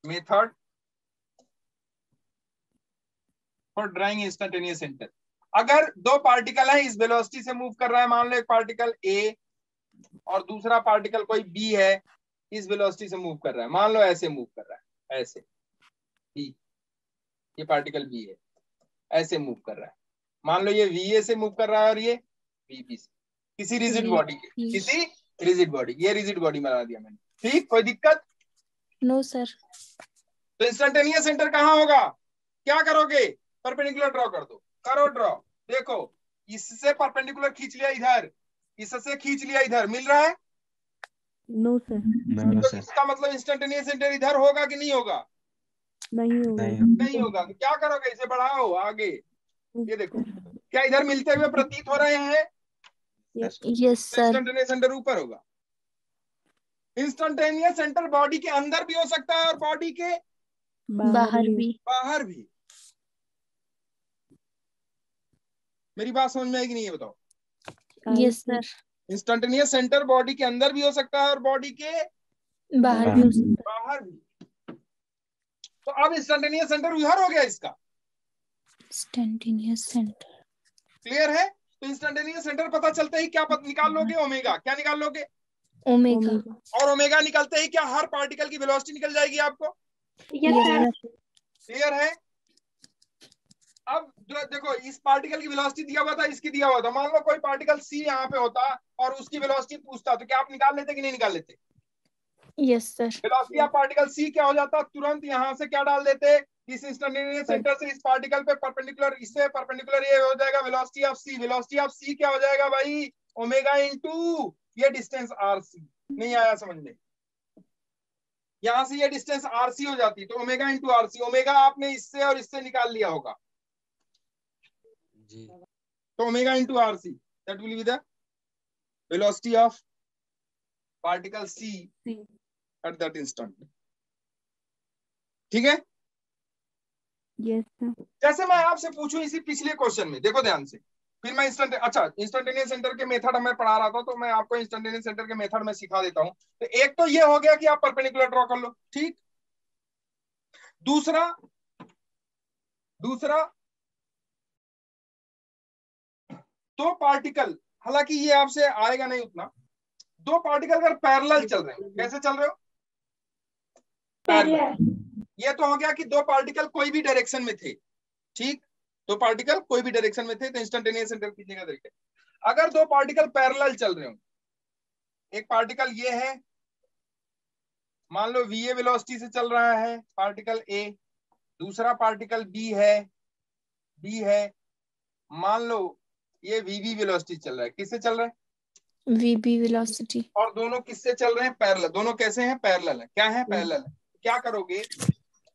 A: Method for drawing instantaneous centre. अगर दो पार्टिकल है, इस वेलोसिटी से मूव कर रहा है, मान लो एक पार्टिकल ए और दूसरा पार्टिकल कोई बी है, इस वेलोसिटी से मूव कर रहा है। मान लो ऐसे मूव कर रहा है, ऐसे बी, ये पार्टिकल बी है, ऐसे मूव कर रहा है। मान लो ये वीए से मूव कर रहा है और ये वीबी से, किसी रिजिड बॉडी के, किसी रिजिड बॉडी, ये रिजिड बॉडी बना दिया मैंने। ठीक, कोई दिक्कत?
E: No sir.
A: तो इंस्टंटेनियस सेंटर कहां होगा? क्या करोगे? परपेंडिकुलर ड्रॉ कर दो। करो ड्रॉ। देखो, इससे परपेंडिकुलर खींच लिया इधर, इससे खींच लिया इधर, मिल रहा है?
C: No sir.
A: तो इसका मतलब इंस्टंटेनियस सेंटर इधर होगा कि नहीं होगा?
C: नहीं होगा।
A: नहीं होगा। तो क्या करोगे? इसे बढ़ाओ आगे। ये देखो, क्या इधर मिलते हुए प्रतीत हो रहे हैं?
E: Yes sir.
A: इंस्टंटेनियस सेंटर ऊपर होगा। इंस्टंटेनियस सेंटर बॉडी के अंदर भी हो सकता है और बॉडी के
E: बाहर भी।
A: बाहर भी। मेरी बात समझ में आएगी नहीं, ये बताओ।
E: Yes sir.
A: Instantaneous centre body के अंदर भी हो सकता है और बॉडी के
E: बाहर भी हो सकता है।
A: बाहर भी। तो अब इंस्टंटेनियस सेंटर उधर हो गया इसका।
E: Instantaneous centre.
A: क्लियर है? तो इंस्टंटेनियस सेंटर पता चलते ही क्या निकाल लोगे? ओमेगा। क्या निकाल लोगे?
E: ओमेगा।
A: और ओमेगा निकलते ही क्या हर पार्टिकल की वेलोसिटी निकल जाएगी आपको?
B: Yes sir.
A: क्लियर है? अब जो देखो, इस पार्टिकल की वेलोसिटी दिया हुआ था, इसकी दिया हुआ था। मान लो कोई पार्टिकल सी यहाँ पे होता और उसकी वेलोसिटी पूछता, तो क्या आप निकाल लेते कि नहीं निकाल लेते?
E: Yes sir.
A: Velocity of particle C क्या हो जाता? तुरंत यहाँ से क्या डाल देते? इस इंस्टंटेनियस सेंटर से इस पार्टिकल पे परपेंडिकुलर, इससे परपेंडिकुलर ये हो जाएगा velocity of C. Velocity of C क्या हो जाएगा भाई? ओमेगा इनटू ये डिस्टेंस आर सी। नहीं आया समझ में? यहां से ये डिस्टेंस आर सी हो जाती, तो omega into R C. Omega आपने इससे और इससे निकाल लिया होगा, तो omega into R C, that will be the velocity of particle C at that instant. ठीक है?
C: Yes sir.
A: जैसे मैं आपसे पूछूं इसी पिछले क्वेश्चन में, देखो ध्यान से, फिर मैं इंस्टंटेनियस सेंटर के मेथड मैं पढ़ा रहा था, तो मैं आपको इंस्टंटेनियस सेंटर के मेथड में सिखा देता हूं। तो एक तो ये हो गया कि आप परपेंडिकुलर ड्रॉ कर लो, ठीक। दूसरा दो पार्टिकल, हालांकि ये आपसे आएगा नहीं उतना, दो पार्टिकल अगर पैरेलल चल रहे हो, कैसे चल रहे हो? पैरेलल। ये तो हो गया कि दो पार्टिकल कोई भी डायरेक्शन में थे, ठीक। दो पार्टिकल कोई भी डायरेक्शन में थे, तो इंस्टंटेनियस सेंटर खींचने का तरीका। अगर दो पार्टिकल पैरेलल चल रहे हो, एक पार्टिकल ये है, मान लो वीए वेलोसिटी से चल रहा है पार्टिकल ए, दूसरा पार्टिकल बी है, मान लो ये वीबी वेलोसिटी चल रहा है। किससे चल रहा है?
E: VB velocity.
A: और दोनों किससे चल रहे हैं? पैरेलल। दोनों कैसे हैं? पैरेलल है। क्या है? पैरेलल है। क्या करोगे,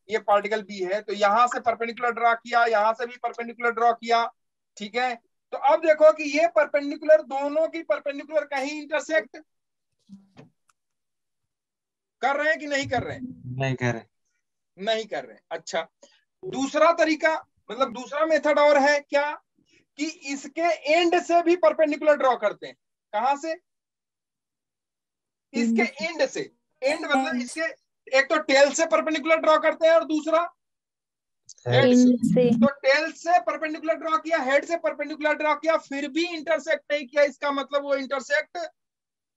A: ये पार्टिकल बी है तो यहां से परपेंडिकुलर ड्रॉ किया, यहां से भी परपेंडिकुलर ड्रॉ किया, ठीक है। तो अब देखो कि ये परपेंडिकुलर, दोनों की परपेंडिकुलर कहीं इंटरसेक्ट कर रहे हैं कि नहीं कर रहे हैं?
D: नहीं कर रहे।
A: नहीं कर रहे हैं। अच्छा, दूसरा तरीका, मतलब दूसरा मेथड और है क्या, कि इसके एंड से भी परपेंडिकुलर ड्रॉ करते हैं। कहां से? इसके एंड से। एंड मतलब इसके, एक तो टेल से परपेंडिकुलर ड्रॉ करते हैं और दूसरा हेड से। तो टेल से परपेंडिकुलर ड्रॉ किया, हेड से परपेंडिकुलर ड्रॉ किया, फिर भी इंटरसेक्ट नहीं किया, इसका मतलब वो इंटरसेक्ट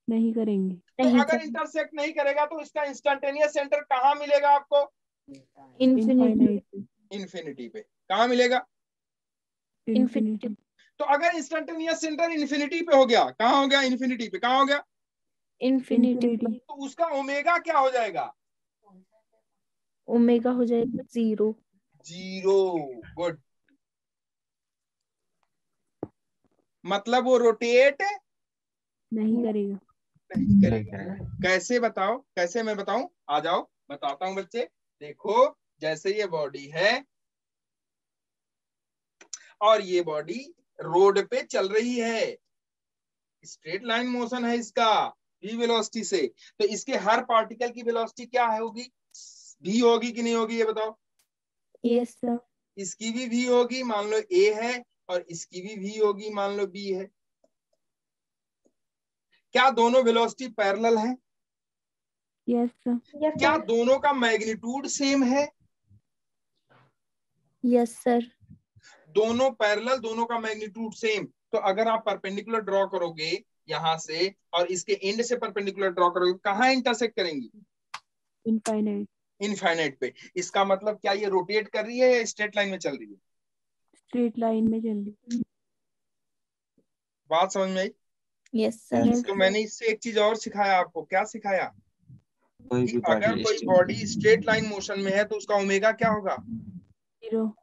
C: नहीं करेंगे।
A: तो अगर इंटरसेक्ट नहीं करेगा तो इसका इंस्टेंटेनियस सेंटर कहाँ मिलेगा आपको?
E: Infinity.
A: इन्फिनिटी पे। कहाँ मिलेगा?
E: Infinity.
A: तो अगर इंस्टेंटेनियस सेंटर इन्फिनिटी पे हो गया, कहाँ हो गया? इन्फिनिटी पे। कहाँ हो गया?
E: Infinity.
A: तो उसका ओमेगा क्या हो जाएगा?
E: ओमेगा हो जाएगा 0.
A: 0। गुड। मतलब वो रोटेट
C: नहीं करेगा।
A: नहीं करेगा। कैसे बताओ? कैसे मैं बताऊं? आ जाओ बताता हूं बच्चे। देखो, जैसे ये बॉडी है और ये बॉडी रोड पे चल रही है, स्ट्रेट लाइन मोशन है इसका v वेलोसिटी से, तो इसके हर पार्टिकल की वेलोसिटी क्या है होगी? v होगी कि नहीं होगी? ये बताओ।
E: Yes sir.
A: इसकी भी v होगी, मान लो a है, और इसकी भी v होगी, मान लो b है। क्या दोनों वेलोसिटी पैरेलल है?
C: Yes sir.
A: क्या दोनों का मैग्नीट्यूड सेम है?
E: Yes sir.
A: दोनों पैरेलल, दोनों का मैग्नीट्यूड सेम। तो अगर आप परपेंडिकुलर ड्रॉ करोगे यहां से और इसके एंड से परपेंडिकुलर ड्रॉ करोगे, कहां इंटरसेक्ट करेंगी?
C: इनफाइनाइट।
A: इनफाइनाइट पे। इसका मतलब क्या ये रोटेट कर रही है या स्ट्रेट लाइन में चल रही है?
C: स्ट्रेट लाइन में चल रही।
A: बात समझ में आई?
E: Yes sir.
A: तो मैंने इससे एक चीज और सिखाया आपको। क्या सिखाया?
D: कोई
A: कि
D: भी
A: अगर
D: बॉडी
A: कोई बॉडी स्ट्रेट लाइन मोशन में है तो उसका ओमेगा क्या होगा?
E: 0.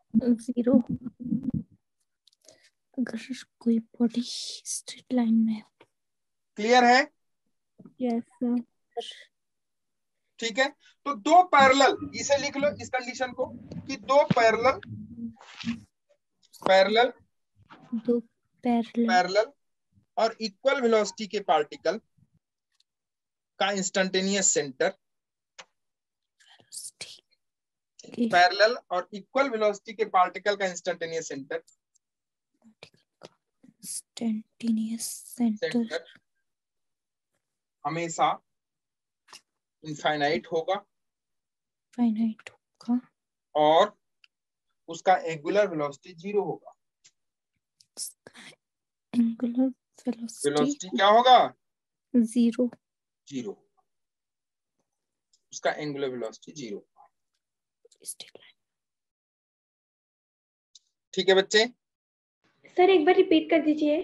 E: अगर कोई बॉडी स्ट्रेट लाइन में है.
A: क्लियर है?
C: Yes sir.
A: ठीक है। तो दो पैरेलल, इसे लिख लो इस कंडीशन को, कि दो पैरेलल
E: दो पैरेलल
A: और इक्वल वेलोसिटी के पार्टिकल का इंस्टेंटेनियस सेंटर, पैरेलल और इक्वल वेलोसिटी के पार्टिकल का इंस्टेंटेनियस सेंटर हमेशा इनफाइनाइट होगा और उसका एंगुलर वेलोसिटी 0 होगा।
E: एंगुलर
A: वेलोसिटी क्या होगा?
E: 0.
A: उसका एंगुलर वेलोसिटी 0। ठीक है बच्चे?
B: सर एक बार रिपीट कर दीजिए।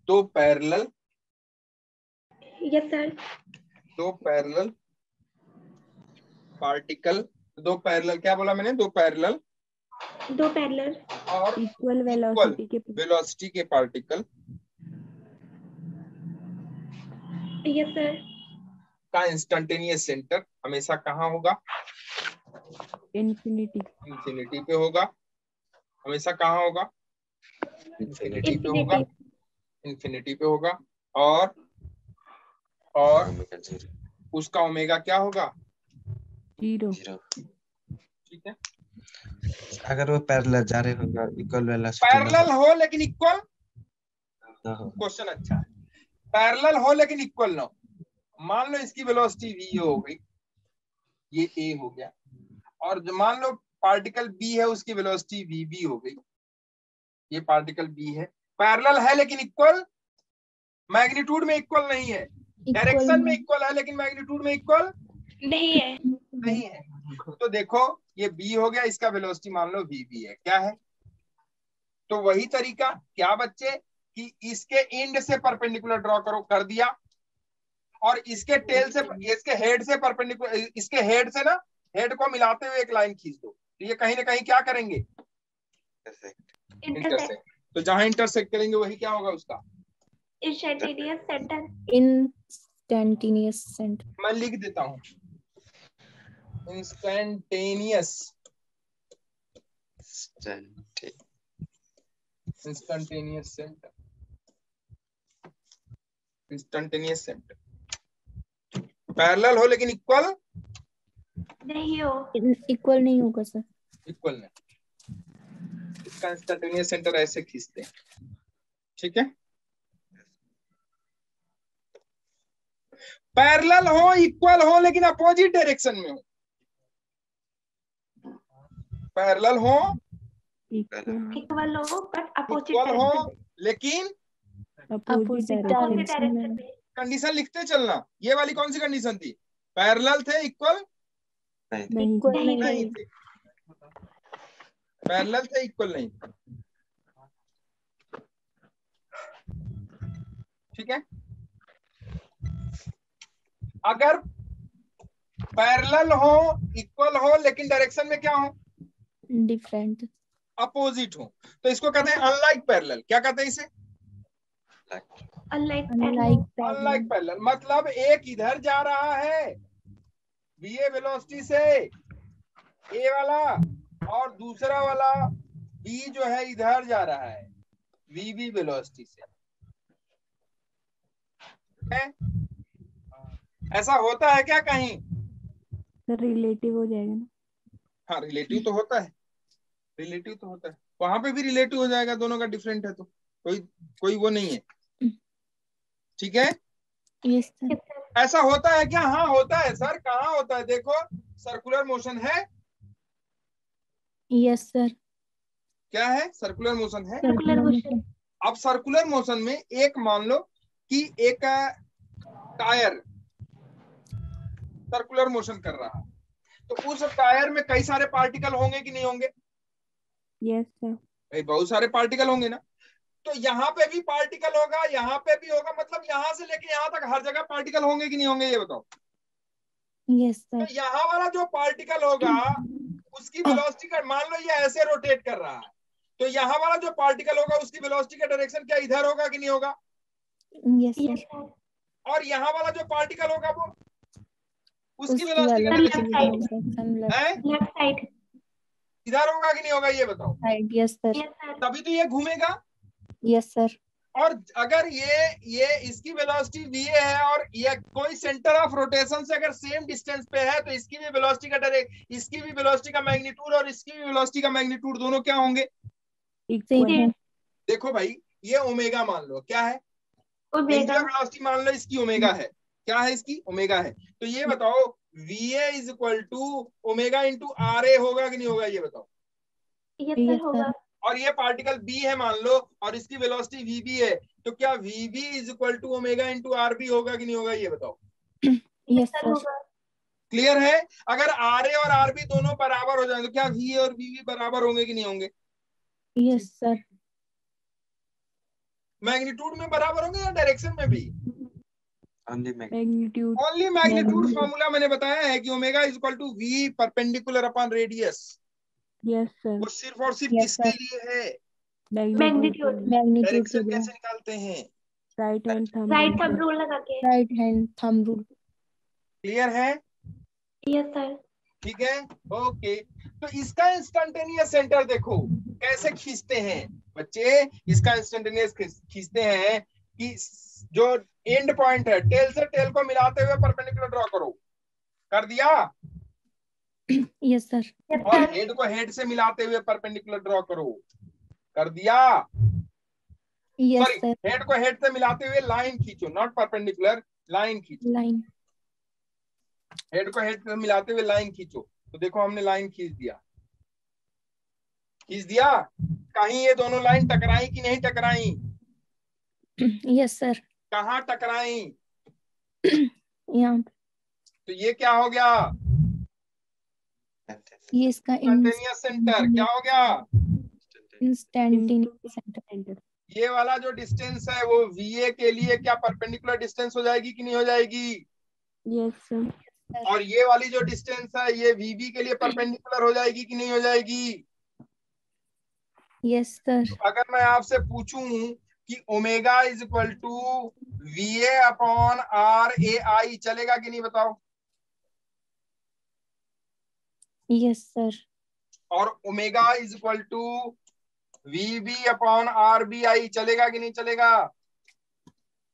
A: दो पैरेलल
B: यस सर।
A: दो पैरेलल पार्टिकल, दो पैरेलल, क्या बोला मैंने? दो पैरेलल और
C: इक्वल
A: वेलोसिटी के पार्टिकल
B: यस सर।
A: का इंस्टेंटेनियस सेंटर हमेशा कहाँ होगा? इन्फिनिटी पे होगा। हमेशा कहाँ होगा? इन्फिनिटी पे होगा। और उसका ओमेगा क्या होगा?
C: 0।
A: ठीक है।
D: अगर वो पैरेलल जा रहे होगा, इक्वल वेलोसिटी
A: पैरेलल हो लेकिन इक्वल
D: ना हो।
A: क्वेश्चन अच्छा है। पैरेलल हो लेकिन इक्वल ना हो। मान लो इसकी वेलोसिटी v हो गई, ये a हो गया, और मान लो पार्टिकल b है, उसकी वेलोसिटी vb हो गई, ये पार्टिकल b है। पैरेलल है लेकिन इक्वल, मैग्नीट्यूड में इक्वल नहीं है, डायरेक्शन में इक्वल है लेकिन मैग्नीट्यूड में इक्वल
B: नहीं है।
A: तो देखो ये b हो गया, इसका वेलोसिटी मान लो vb है। क्या है? तो वही तरीका क्या बच्चे, कि इसके एंड से परपेंडिकुलर ड्रॉ करो, कर दिया, और इसके टेल से, इसके हेड से परपेंडिकुलर, इसके हेड से ना, हेड को मिलाते हुए एक लाइन खींच दो, तो ये कहीं ना कहीं क्या करेंगे? इंटरसेक्ट। तो जहां इंटरसेक्ट करेंगे वही क्या होगा? उसका
B: इंस्टैन्टेनियस सेंटर।
E: Instantaneous center.
A: मैं लिख देता हूँ, instantaneous instantaneous centre, instantaneous centre. Parallel हो लेकिन इक्वल
B: नहीं हो।
E: Equal नहीं होगा सर।
A: इक्वल नहीं, इसका इंस्टैन्टेनियस सेंटर ऐसे खींचते हैं, ठीक है। पैरेलल हो, इक्वल हो, लेकिन अपोजिट डायरेक्शन में हो। पैरेलल हो,
B: इक्वल हो बट अपोजिट
A: इक्वल हो,
B: डायरेक्शन
A: लेकिन
E: Opposite
B: अपोजिट
E: direction
B: डायरेक्शन
E: में।
B: में।
A: कंडीशन लिखते चलना। ये वाली कौन सी कंडीशन थी? पैरेलल थे, इक्वल
C: नहीं
E: Equal
B: नहीं
E: नहीं
A: नहीं
E: थे।
A: थे। पैरेलल थे, इक्वल नहीं, ठीक है। अगर पैरेलल हो, इक्वल हो, लेकिन डायरेक्शन में क्या हो?
E: Different.
A: अपोजिट हो, तो इसको कहते हैं अनलाइक पैरेलल। क्या कहते हैं इसे?
B: Unlike
E: Unlike
A: unlike
E: parallel.
A: Parallel. मतलब एक इधर जा रहा है वीए वेलोसिटी से, ए वाला, और दूसरा वाला बी जो है इधर जा रहा है वीबी वेलोसिटी से, है? ऐसा होता है क्या कहीं?
C: सर रिलेटिव हो जाएगा ना।
A: हाँ, रिलेटिव तो होता है, रिलेटिव तो होता है, वहां पे भी रिलेटिव हो जाएगा, दोनों का डिफरेंट है तो कोई वो नहीं है, ठीक है।
E: Yes sir.
A: ऐसा होता है क्या? हाँ होता है सर। कहाँ होता है? देखो, सर्कुलर मोशन है।
E: Yes sir.
A: क्या है? सर्कुलर मोशन है।
B: Circular motion.
A: अब सर्कुलर मोशन में एक मान लो कि एक टायर सर्कुलर मोशन कर रहा है, तो उस टायर में कई सारे पार्टिकल होंगे कि नहीं होंगे?
C: Yes sir.
A: भाई बहुत सारे पार्टिकल होंगे ना। तो यहाँ पे भी पार्टिकल होगा, यहाँ पे भी होगा, मतलब यहाँ से लेके यहाँ तक हर जगह पार्टिकल होंगे कि नहीं होंगे, ये बताओ।
E: Yes
A: तो
E: sir.
A: यहाँ वाला जो पार्टिकल होगा उसकी वेलोसिटी का, मान लो ये ऐसे रोटेट कर रहा है, तो यहाँ वाला जो पार्टिकल होगा उसकी वेलोसिटी का डायरेक्शन क्या इधर होगा कि नहीं होगा?
E: Yes sir.
A: और यहाँ वाला जो पार्टिकल होगा वो उसकी
E: उसकी
A: वेलोसिटी का
E: velocity
A: डायरेक्शन
B: side.
A: है
B: लेफ्ट साइड।
A: इधर होगा कि नहीं होगा, ये बताओ।
E: Side. Yes sir.
B: Yes sir.
A: तभी तो ये घूमेगा।
E: Yes sir.
A: और अगर ये इसकी वेलोसिटी va है और ये कोई सेंटर ऑफ रोटेशन से अगर सेम डिस्टेंस पे है, तो इसकी भी वेलोसिटी का इसकी भी वेलोसिटी का मैग्नीट्यूड और इसकी भी वेलोसिटी का मैग्नीट्यूड दोनों क्या होंगे?
C: इक्वल।
A: देखो भाई, ये ओमेगा मान लो, क्या है?
B: ओमेगा।
A: एंगुलर वेलोसिटी मान लो इसकी ओमेगा है। क्या है इसकी? ओमेगा है। तो ये बताओ va is equal to omega into R A होगा कि नहीं होगा, ये बताओ।
B: Yes
E: Yes
B: sir
E: sir.
B: होगा।
A: और ये पार्टिकल b है मान लो, और इसकी वेलोसिटी vb है, तो क्या vb is equal to omega into RB होगा कि नहीं होगा, ये बताओ।
E: Yes
B: sir
E: sir.
B: होगा।
A: क्लियर है? अगर आर ए और आरबी दोनों बराबर हो जाए तो क्या वी और वीबी बराबर होंगे कि नहीं होंगे?
E: Yes sir.
A: मैग्नीट्यूड में बराबर होंगे या डायरेक्शन में भी?
C: मैग्नीट्यूड।
A: Only magnitude. फॉर्मूला मैंने बताया है कि omega is equal to V perpendicular upon radius.
C: Yes sir.
A: वो सिर्फ और सिर्फ
E: Yes,
A: किसके
E: sir.
A: लिए है?
B: मैग्नीट्यूड।
E: Magnitude
A: डायरेक्शन
E: के लिए।
A: कैसे निकालते हैं?
C: Right hand thumb
B: right thumb rule लगा के।
E: Right hand thumb rule.
A: Clear है?
B: Yes sir.
A: ठीक है, ओके। तो इसका इंस्टेंटेनियस सेंटर देखो कैसे खींचते हैं बच्चे। इसका इंस्टेंटेनियस खींचते हैं कि जो एंड पॉइंट है, टेल से टेल को मिलाते हुए परपेंडिकुलर ड्रॉ करो। कर दिया?
E: Yes sir.
A: और हेड को हेड से मिलाते हुए परपेंडिकुलर ड्रॉ करो। कर दिया?
E: Yes
A: sorry,
E: sir.
A: हेड को हेड से मिलाते हुए लाइन खींचो, नॉट परपेंडिकुलर, लाइन खींचो।
E: Line.
A: हेड को हेड से मिलाते हुए लाइन खींचो। तो देखो हमने लाइन खींच दिया, खींच दिया। कहीं ये दोनों लाइन टकराई कि नहीं टकराई?
E: Yes sir.
A: कहाँ टकराई?
E: यहाँ पे।
A: तो ये क्या हो गया?
E: ये इसका
A: इंस्टेंटेनियस सेंटर क्या हो गया?
E: Instantaneous centre.
A: ये वाला जो डिस्टेंस है वो VA के लिए क्या परपेंडिकुलर डिस्टेंस हो जाएगी कि नहीं हो जाएगी?
C: Yes sir.
A: और ये वाली जो डिस्टेंस है ये VB के लिए परपेंडिकुलर हो जाएगी कि नहीं हो जाएगी?
E: Yes sir.
A: अगर मैं आपसे पूछूं कि omega is equal to VA upon RAI, चलेगा कि नहीं बताओ?
E: Yes, sir.
A: और omega is equal to VB upon RBI, चलेगा कि नहीं चलेगा?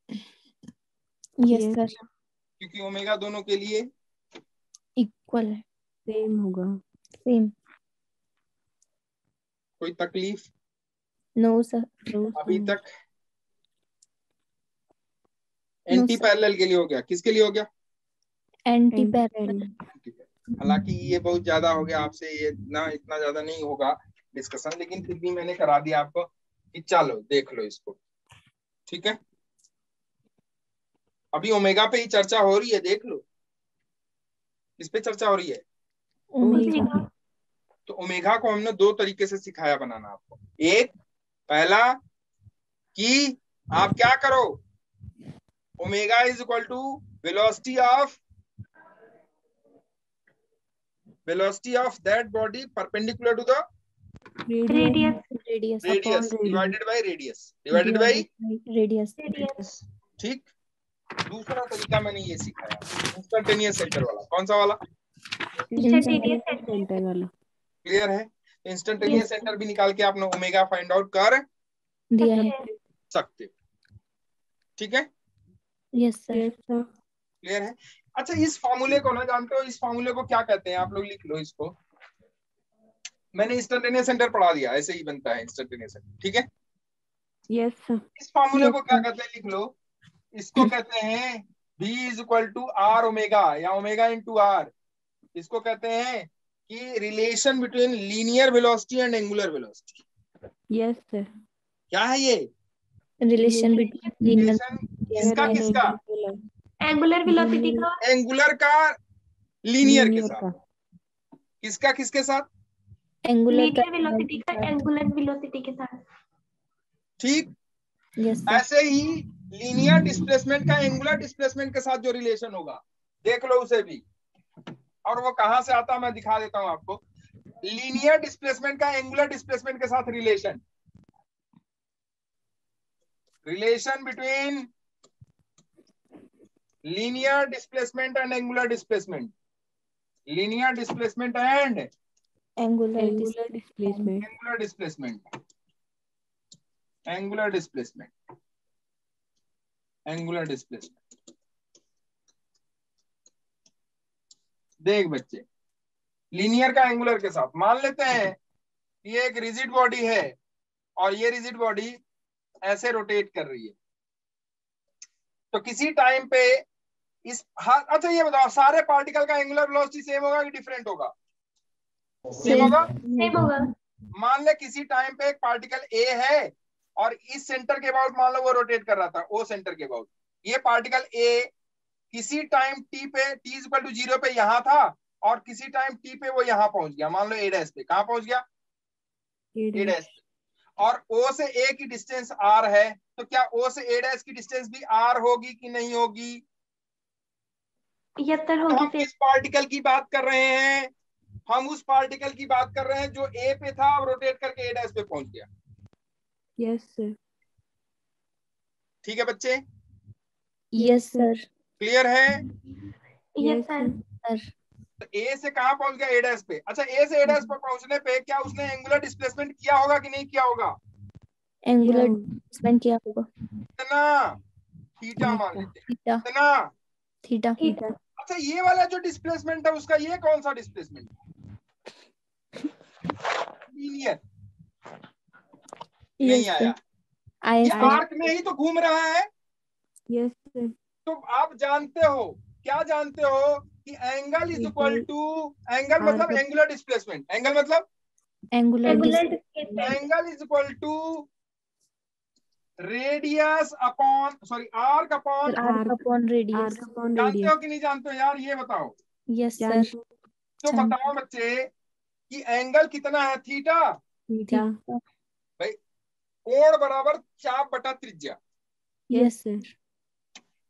E: Yes,
C: Yes.
E: sir.
A: क्योंकि ओमेगा दोनों के लिए
E: Equal है.
C: सेम होगा।
E: Same.
A: कोई तकलीफ
E: No, sir.
A: अभी तक?
E: No,
A: anti
E: sir.
A: पैरेलल के लिए हो गया, किसके लिए हो गया?
E: Anti-parallel.
A: हालांकि ये बहुत ज्यादा हो गया आपसे, ये इतना ज्यादा नहीं होगा डिस्कशन, लेकिन फिर भी मैंने करा दिया आपको कि चलो देख लो इसको, ठीक है? अभी ओमेगा पे ही चर्चा हो रही है, देख लो किस पे चर्चा हो रही है।
E: Omega.
A: तो ओमेगा को हमने दो तरीके से सिखाया बनाना आपको। एक, पहला कि आप क्या करो, omega is equal to velocity of that body perpendicular to the
B: radius
E: Radius.
A: Radius
C: radius.
A: Divided by radius divided by
E: Radius.
B: Radius
A: ठीक। दूसरा तरीका मैंने ये सिखाया, इंस्टंटेनियस सेंटर वाला। कौन सा वाला?
B: इंस्टेंटेनियस
C: सेंटर वाला।
A: क्लियर है? इंस्टंटेनियस सेंटर भी निकाल के आपने ओमेगा फाइंड आउट कर
E: दिया है.
A: सकते हो, ठीक है?
E: Yes, sir.
C: Yes, sir.
A: Clear है? अच्छा, इस फॉर्मूले को ना जानते हो, इस फॉर्मूले को क्या कहते हैं? आप लोग लिख लो इसको। मैंने इंस्टंटेनियस सेंटर पढ़ा दिया, ऐसे ही बनता है इंस्टंटेनियस सेंटर, ठीक है?
C: Yes, sir.
A: इस फॉर्मूले
E: Yes,
A: को क्या
E: sir.
A: कहते हैं लिख लो। इसको कहते हैं V is equal to R omega, या ओमेगा इंटू R। इसको कहते हैं कि relation between linear velocity and angular velocity.
C: Yes, sir.
A: क्या है ये
E: Relation between linear.
A: रिलेशन? किसका किसका?
B: एंगुलर वेलोसिटी का
A: एंगुलर का लीनियर के
C: Linear
A: साथ।
C: का।
A: किसका किसके साथ?
E: Angular का.
B: लीनियर वेलोसिटी का एंगुलर वेलोसिटी के साथ।
A: ठीक।
E: Yes, sir.
A: ऐसे ही लीनियर डिस्प्लेसमेंट का एंगुलर डिस्प्लेसमेंट के साथ जो रिलेशन होगा, देख लो उसे भी। और वो कहां से आता है मैं दिखा देता हूं आपको। लीनियर डिस्प्लेसमेंट का एंगुलर डिस्प्लेसमेंट के साथ relation between linear displacement and angular displacement, linear displacement and
E: Angular.
C: Angular displacement.
A: Angular displacement, angular displacement, angular displacement. देख बच्चे, लीनियर का एंगुलर के साथ मान लेते हैं ये एक रिजिड बॉडी है और ये रिजिड बॉडी ऐसे रोटेट कर रही है, तो किसी टाइम पे इस अच्छा ये बताओ, सारे पार्टिकल का एंगुलर वेलोसिटी सेम होगा कि डिफरेंट होगा? सेम होगा।
B: सेम होगा।
A: मान ले किसी टाइम पे एक पार्टिकल ए है और इस सेंटर के अबाउट मान लो वो रोटेट कर रहा था, ओ सेंटर के अबाउट। ये पार्टिकल ए किसी टाइम टी पे, टी इज इक्वल टू 0 पे यहां था, और किसी टाइम टी पे वो यहां पहुंच गया, मान लो ए डैश पे। कहां पहुंच गया? ए डैश। और ओ से ए की डिस्टेंस आर है, तो क्या ओ से ए डैश की डिस्टेंस भी आर होगी कि नहीं होगी?
B: 75
A: तो हम
B: होगी।
A: किस पार्टिकल की बात कर रहे हैं? हम उस पार्टिकल की बात कर रहे हैं जो ए पे था और रोटेट करके ए डैश पे पहुंच गया।
C: Yes, sir.
A: ठीक है बच्चे?
E: Yes, sir.
A: क्लियर है?
B: Yes sir.
E: Sir.
A: तो ए से कहां पहुंच गया? ए डैश पे। अच्छा, ए से ए डैश पर पहुंचने पे क्या उसने एंगुलर डिस्प्लेसमेंट किया होगा कि नहीं किया होगा?
E: Angular displacement क्या होगा?
A: इतना थीटा मान लेते हैं,
E: Theta.
A: इतना।
E: Theta.
B: थीटा।
A: अच्छा, ये वाला जो डिस्प्लेसमेंट है उसका ये कौन सा डिस्प्लेसमेंट? लीनियर। नहीं
E: Yes,
A: आया।
E: sir. आया
A: ये
E: sir.
A: आर्क में ही तो घूम रहा है।
C: Yes, sir.
A: तो आप जानते हो, क्या जानते हो कि angle is equal to, angle मतलब एंगुलर डिस्प्लेसमेंट, एंगल मतलब
E: Angular
B: angular
E: displacement.
B: Displacement.
A: Angle is equal to radius upon, sorry arc upon.
E: Arc upon radius.
C: Arc upon
A: जानते
C: radius.
A: हो कि नहीं जानते हो यार, ये बताओ।
E: Yes, sir.
C: जानते हो?
A: तो
E: जानते
A: बताओ बच्चे कि एंगल कितना है? थीटा।
C: थीटा।
A: भाई कोण बराबर चाप बटा त्रिज्या।
E: Yes, sir.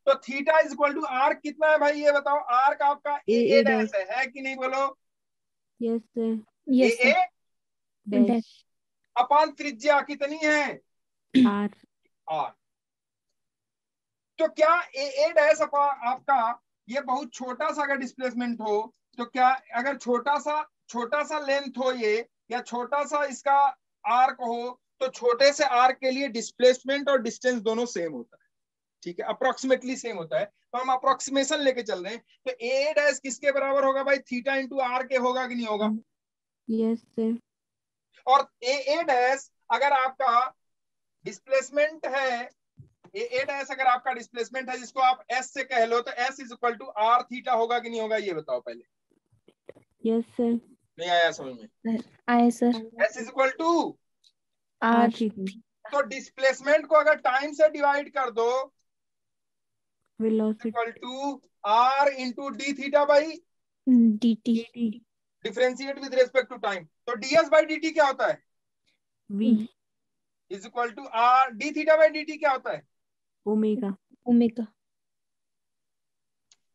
A: तो theta is equal to arc कितना है भाई, ये बताओ। आर्क आपका ए डैश है कि नहीं, बोलो।
C: Yes, sir.
E: Yes,
A: ए
E: sir.
C: Dash.
A: अपॉन त्रिज्या कितनी है?
C: R.
A: r। तो क्या ए डैश आपका ये बहुत छोटा सा अगर डिस्प्लेसमेंट हो, तो क्या अगर छोटा सा लेंथ हो ये, या छोटा सा इसका आर्क हो, तो छोटे से आर्क के लिए डिस्प्लेसमेंट और डिस्टेंस दोनों सेम होता है, ठीक है, अप्रोक्सीमेटली सेम होता है। तो हम अप्रोक्सीमेशन लेके चल रहे हैं, तो ए डैश किसके बराबर होगा भाई, थीटा इंटू आर के होगा कि नहीं होगा।
C: Yes sir.
A: और ए डैश अगर आपका डिस्प्लेसमेंट है, ए डैश अगर आपका डिस्प्लेसमेंट है जिसको आप एस से कह लो, तो S is equal to R theta होगा कि नहीं होगा, ये बताओ पहले।
C: Yes sir.
A: नहीं आया समझ में?
E: आए sir.
A: S is equal to
E: R
A: तो डिस्प्लेसमेंट को अगर टाइम से डिवाइड कर दो,
C: velocity
A: equal to R into D theta by
E: dt
A: differentiate with respect to time, तो ds बाई dt क्या होता है,
C: V
A: is equal to R D theta by dt क्या होता है।
C: ओमेगा।
E: ओमेगा।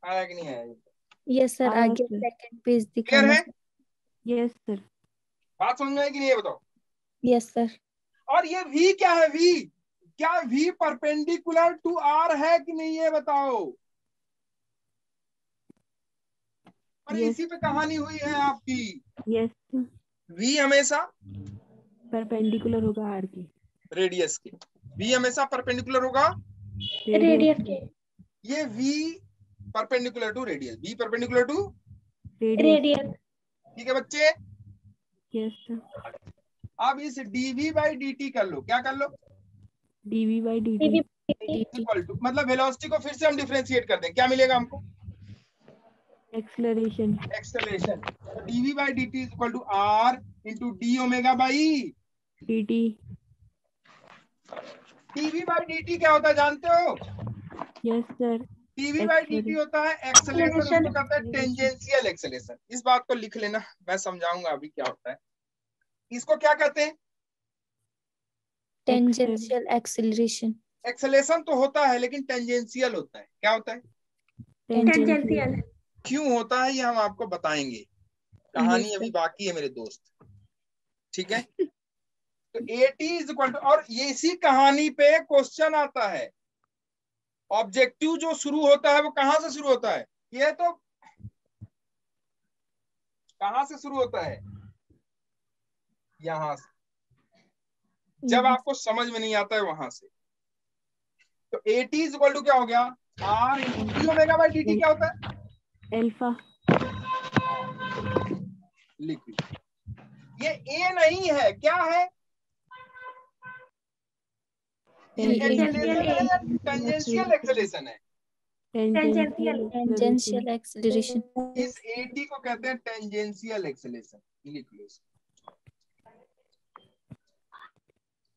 A: आया कि नहीं आया?
E: यस सर,
C: आया
E: आगे
C: सर।
E: सेकंड पेज
A: क्लियर
E: दिखाना
A: है?
E: सर।
C: Yes sir.
A: बात समझ में आई कि नहीं, ये बताओ।
E: Yes sir.
A: और ये v क्या है, v क्या v परपेंडिकुलर टू r है कि नहीं, ये बताओ। और
C: Yes.
A: इसी पे कहानी हुई है आपकी।
C: यस
A: v हमेशा
C: परपेंडिकुलर होगा आर के।
A: रेडियस के, v हमेशा परपेंडिकुलर होगा,
B: रेडियस के।
A: ये v perpendicular to radius, v perpendicular to,
B: radius.
A: ठीक है बच्चे।
C: Yes sir.
A: अब इस dv बाई dt कर लो, क्या कर लो,
C: DV by D
B: TV
C: T
A: equal to, मतलब वेलोसिटी को फिर से हम डिफरेंशिएट कर दें, क्या मिलेगा हमको,
C: एक्सलरेशन।
A: एक्सेलरेशन। तो dv by dt is equal to r into D omega by
C: D T.
A: dv by dt क्या होता है जानते हो,
C: yes sir.
A: dv by dt होता है एक्सेलरेशन, उसको कहते हैं टेंजेंशियल एक्सेलरेशन। इस बात को लिख लेना, मैं समझाऊंगा अभी क्या होता है। इसको क्या कहते हैं,
E: टेंजेंशियल एक्सेलरेशन।
A: एक्सेलरेशन तो होता है लेकिन टेंजेंशियल होता है, क्या होता है,
B: टेंजेंशियल।
A: क्यों होता है ये हम आपको बताएंगे, कहानी अभी बाकी है मेरे दोस्त, ठीक है। तो AT इज इक्वल टू, और ये इसी कहानी पे क्वेश्चन आता है, ऑब्जेक्टिव जो शुरू होता है वो कहां से शुरू होता है, ये तो कहां से शुरू होता है, यहां से, जब आपको समझ में नहीं आता है वहां से। तो AT इज इक्वल टू क्या हो गया, R into D omega by dt क्या होता है,
C: अल्फा।
A: लिक्विड। ये A नहीं है, क्या है, टेंजेंशियल एक्सेलरेशन है।
E: Tangential acceleration.
A: इस AT को कहते हैं टेंजेंशियल एक्सेलरेशन, लिख लो इसको।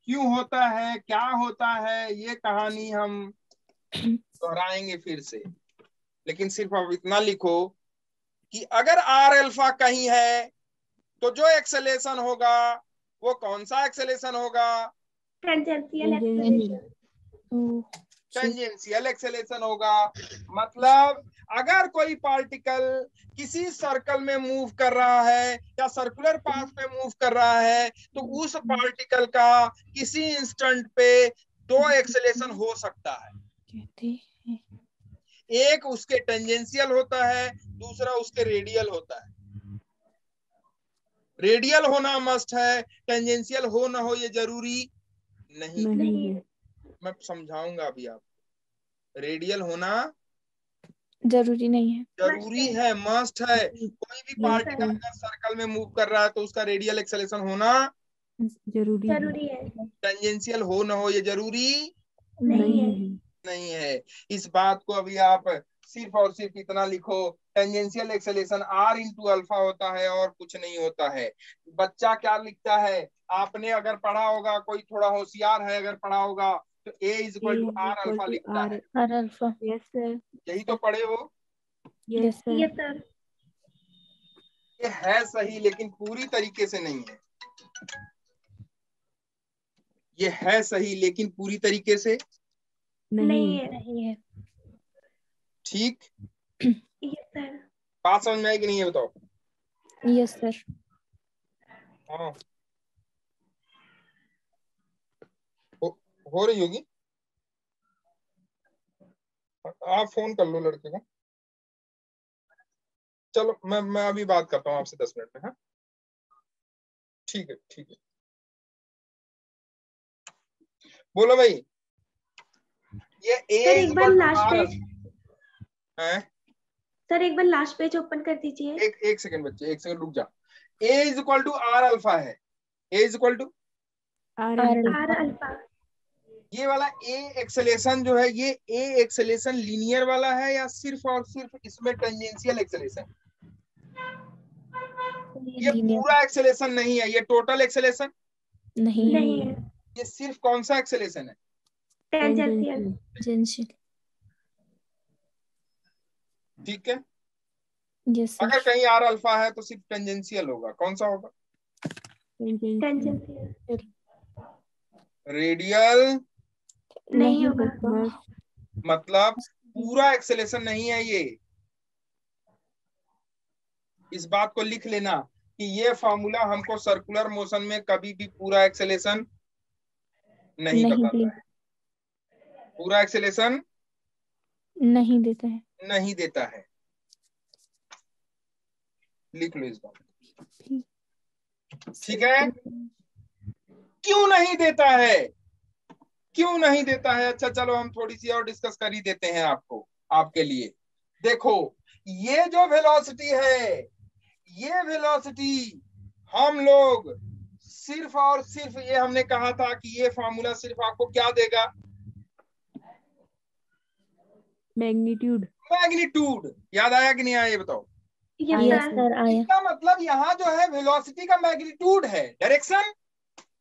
A: क्यों होता है, क्या होता है, ये कहानी हम दोहराएंगे फिर से, लेकिन सिर्फ अब इतना लिखो कि अगर आर अल्फा कहीं है तो जो एक्सेलरेशन होगा वो कौन सा एक्सेलरेशन होगा, टेंजेंशियल एक्सेलरेशन होगा। मतलब अगर कोई पार्टिकल किसी सर्कल में मूव कर रहा है या सर्कुलर पाथ पे मूव कर रहा है, तो उस पार्टिकल का किसी इंस्टेंट पे दो एक्सेलरेशन हो सकता है, एक उसके टेंजेंशियल होता है, दूसरा उसके रेडियल होता है। रेडियल होना मस्ट है, टेंजेंशियल हो ना हो ये जरूरी नहीं,
C: नहीं है।
A: मैं समझाऊंगा अभी आप, रेडियल होना
E: जरूरी नहीं है,
A: जरूरी है, मस्ट है। कोई भी पार्टिकल अगर सर्कल में मूव कर रहा है तो उसका रेडियल एक्सेलरेशन होना
C: जरूरी
B: है।
A: टेंजेंशियल हो ना हो ये जरूरी
C: नहीं है।
A: नहीं है। इस बात को अभी आप सिर्फ और सिर्फ इतना लिखो, tangential acceleration R into alpha होता है और कुछ नहीं होता है। बच्चा क्या लिखता है, आपने अगर पढ़ा होगा, कोई थोड़ा होशियार है अगर पढ़ा होगा, तो A is equal to R alpha लिखता है।
E: R alpha.
C: Yes sir.
A: यही तो पढ़े हो।
C: Yes sir.
A: ये है सही लेकिन पूरी तरीके से नहीं है, ये है सही लेकिन पूरी तरीके से
C: नहीं है।
E: नहीं है।
A: ठीक। बात समझ में आई कि नहीं है बताओ।
E: Yes sir.
A: हाँ हो रही होगी। आप फोन कर लो लड़के को। चलो मैं अभी बात करता हूँ आपसे 10 मिनट में। हाँ ठीक है ठीक है। बोलो भाई, ये ए
B: सर
A: इज
B: एक बार
A: equal to
B: last
A: R
B: page,
A: है।
B: सर एक बार लास्ट पेज ओपन कर दीजिए।
A: एक सेकंड बच्चे, एक सेकंड रुक जा। A is equal to R alpha है। A is equal to
C: R
E: R
B: R alpha,
A: ये वाला ए एक्सेलेशन जो है, ये ए एक्सेलेशन लीनियर वाला है या सिर्फ और सिर्फ इसमें टेंजेंशियल एक्सेलेशन? ये
E: लीनियर
A: पूरा एक्सेलेशन नहीं है, ये टोटल एक्सेलेशन
E: नहीं
B: नहीं है,
A: ये सिर्फ कौन सा एक्सेलेशन है?
B: टेंजेंशियल।
E: टेंजेंशियल।
A: ठीक है।
E: यस
A: अगर
E: सर।
A: कहीं आर अल्फा है तो सिर्फ टेंजेंशियल होगा। कौन सा होगा?
B: टेंजेंशियल
A: रेडियल
B: नहीं होगा।
A: मतलब पूरा एक्सेलेशन नहीं है ये। इस बात को लिख लेना कि ये फॉर्मूला हमको सर्कुलर मोशन में कभी भी पूरा एक्सेलेशन नहीं बताता है। पूरा एक्सेलेशन
E: नहीं देता है।
A: नहीं देता है। लिख लो इस बात। ठीक है। क्यों नहीं देता है? क्यों नहीं देता है? अच्छा चलो हम थोड़ी सी और डिस्कस कर ही देते हैं आपको, आपके लिए। देखो ये जो वेलोसिटी है, ये वेलोसिटी हम लोग सिर्फ और सिर्फ, ये हमने कहा था कि ये फॉर्मूला सिर्फ आपको क्या देगा?
C: मैग्नीट्यूड।
A: मैग्नीट्यूड। याद आया कि नहीं आया ये बताओ?
E: यस सर आया।
A: इसका मतलब यहाँ जो है वेलोसिटी का मैग्नीट्यूड है, डायरेक्शन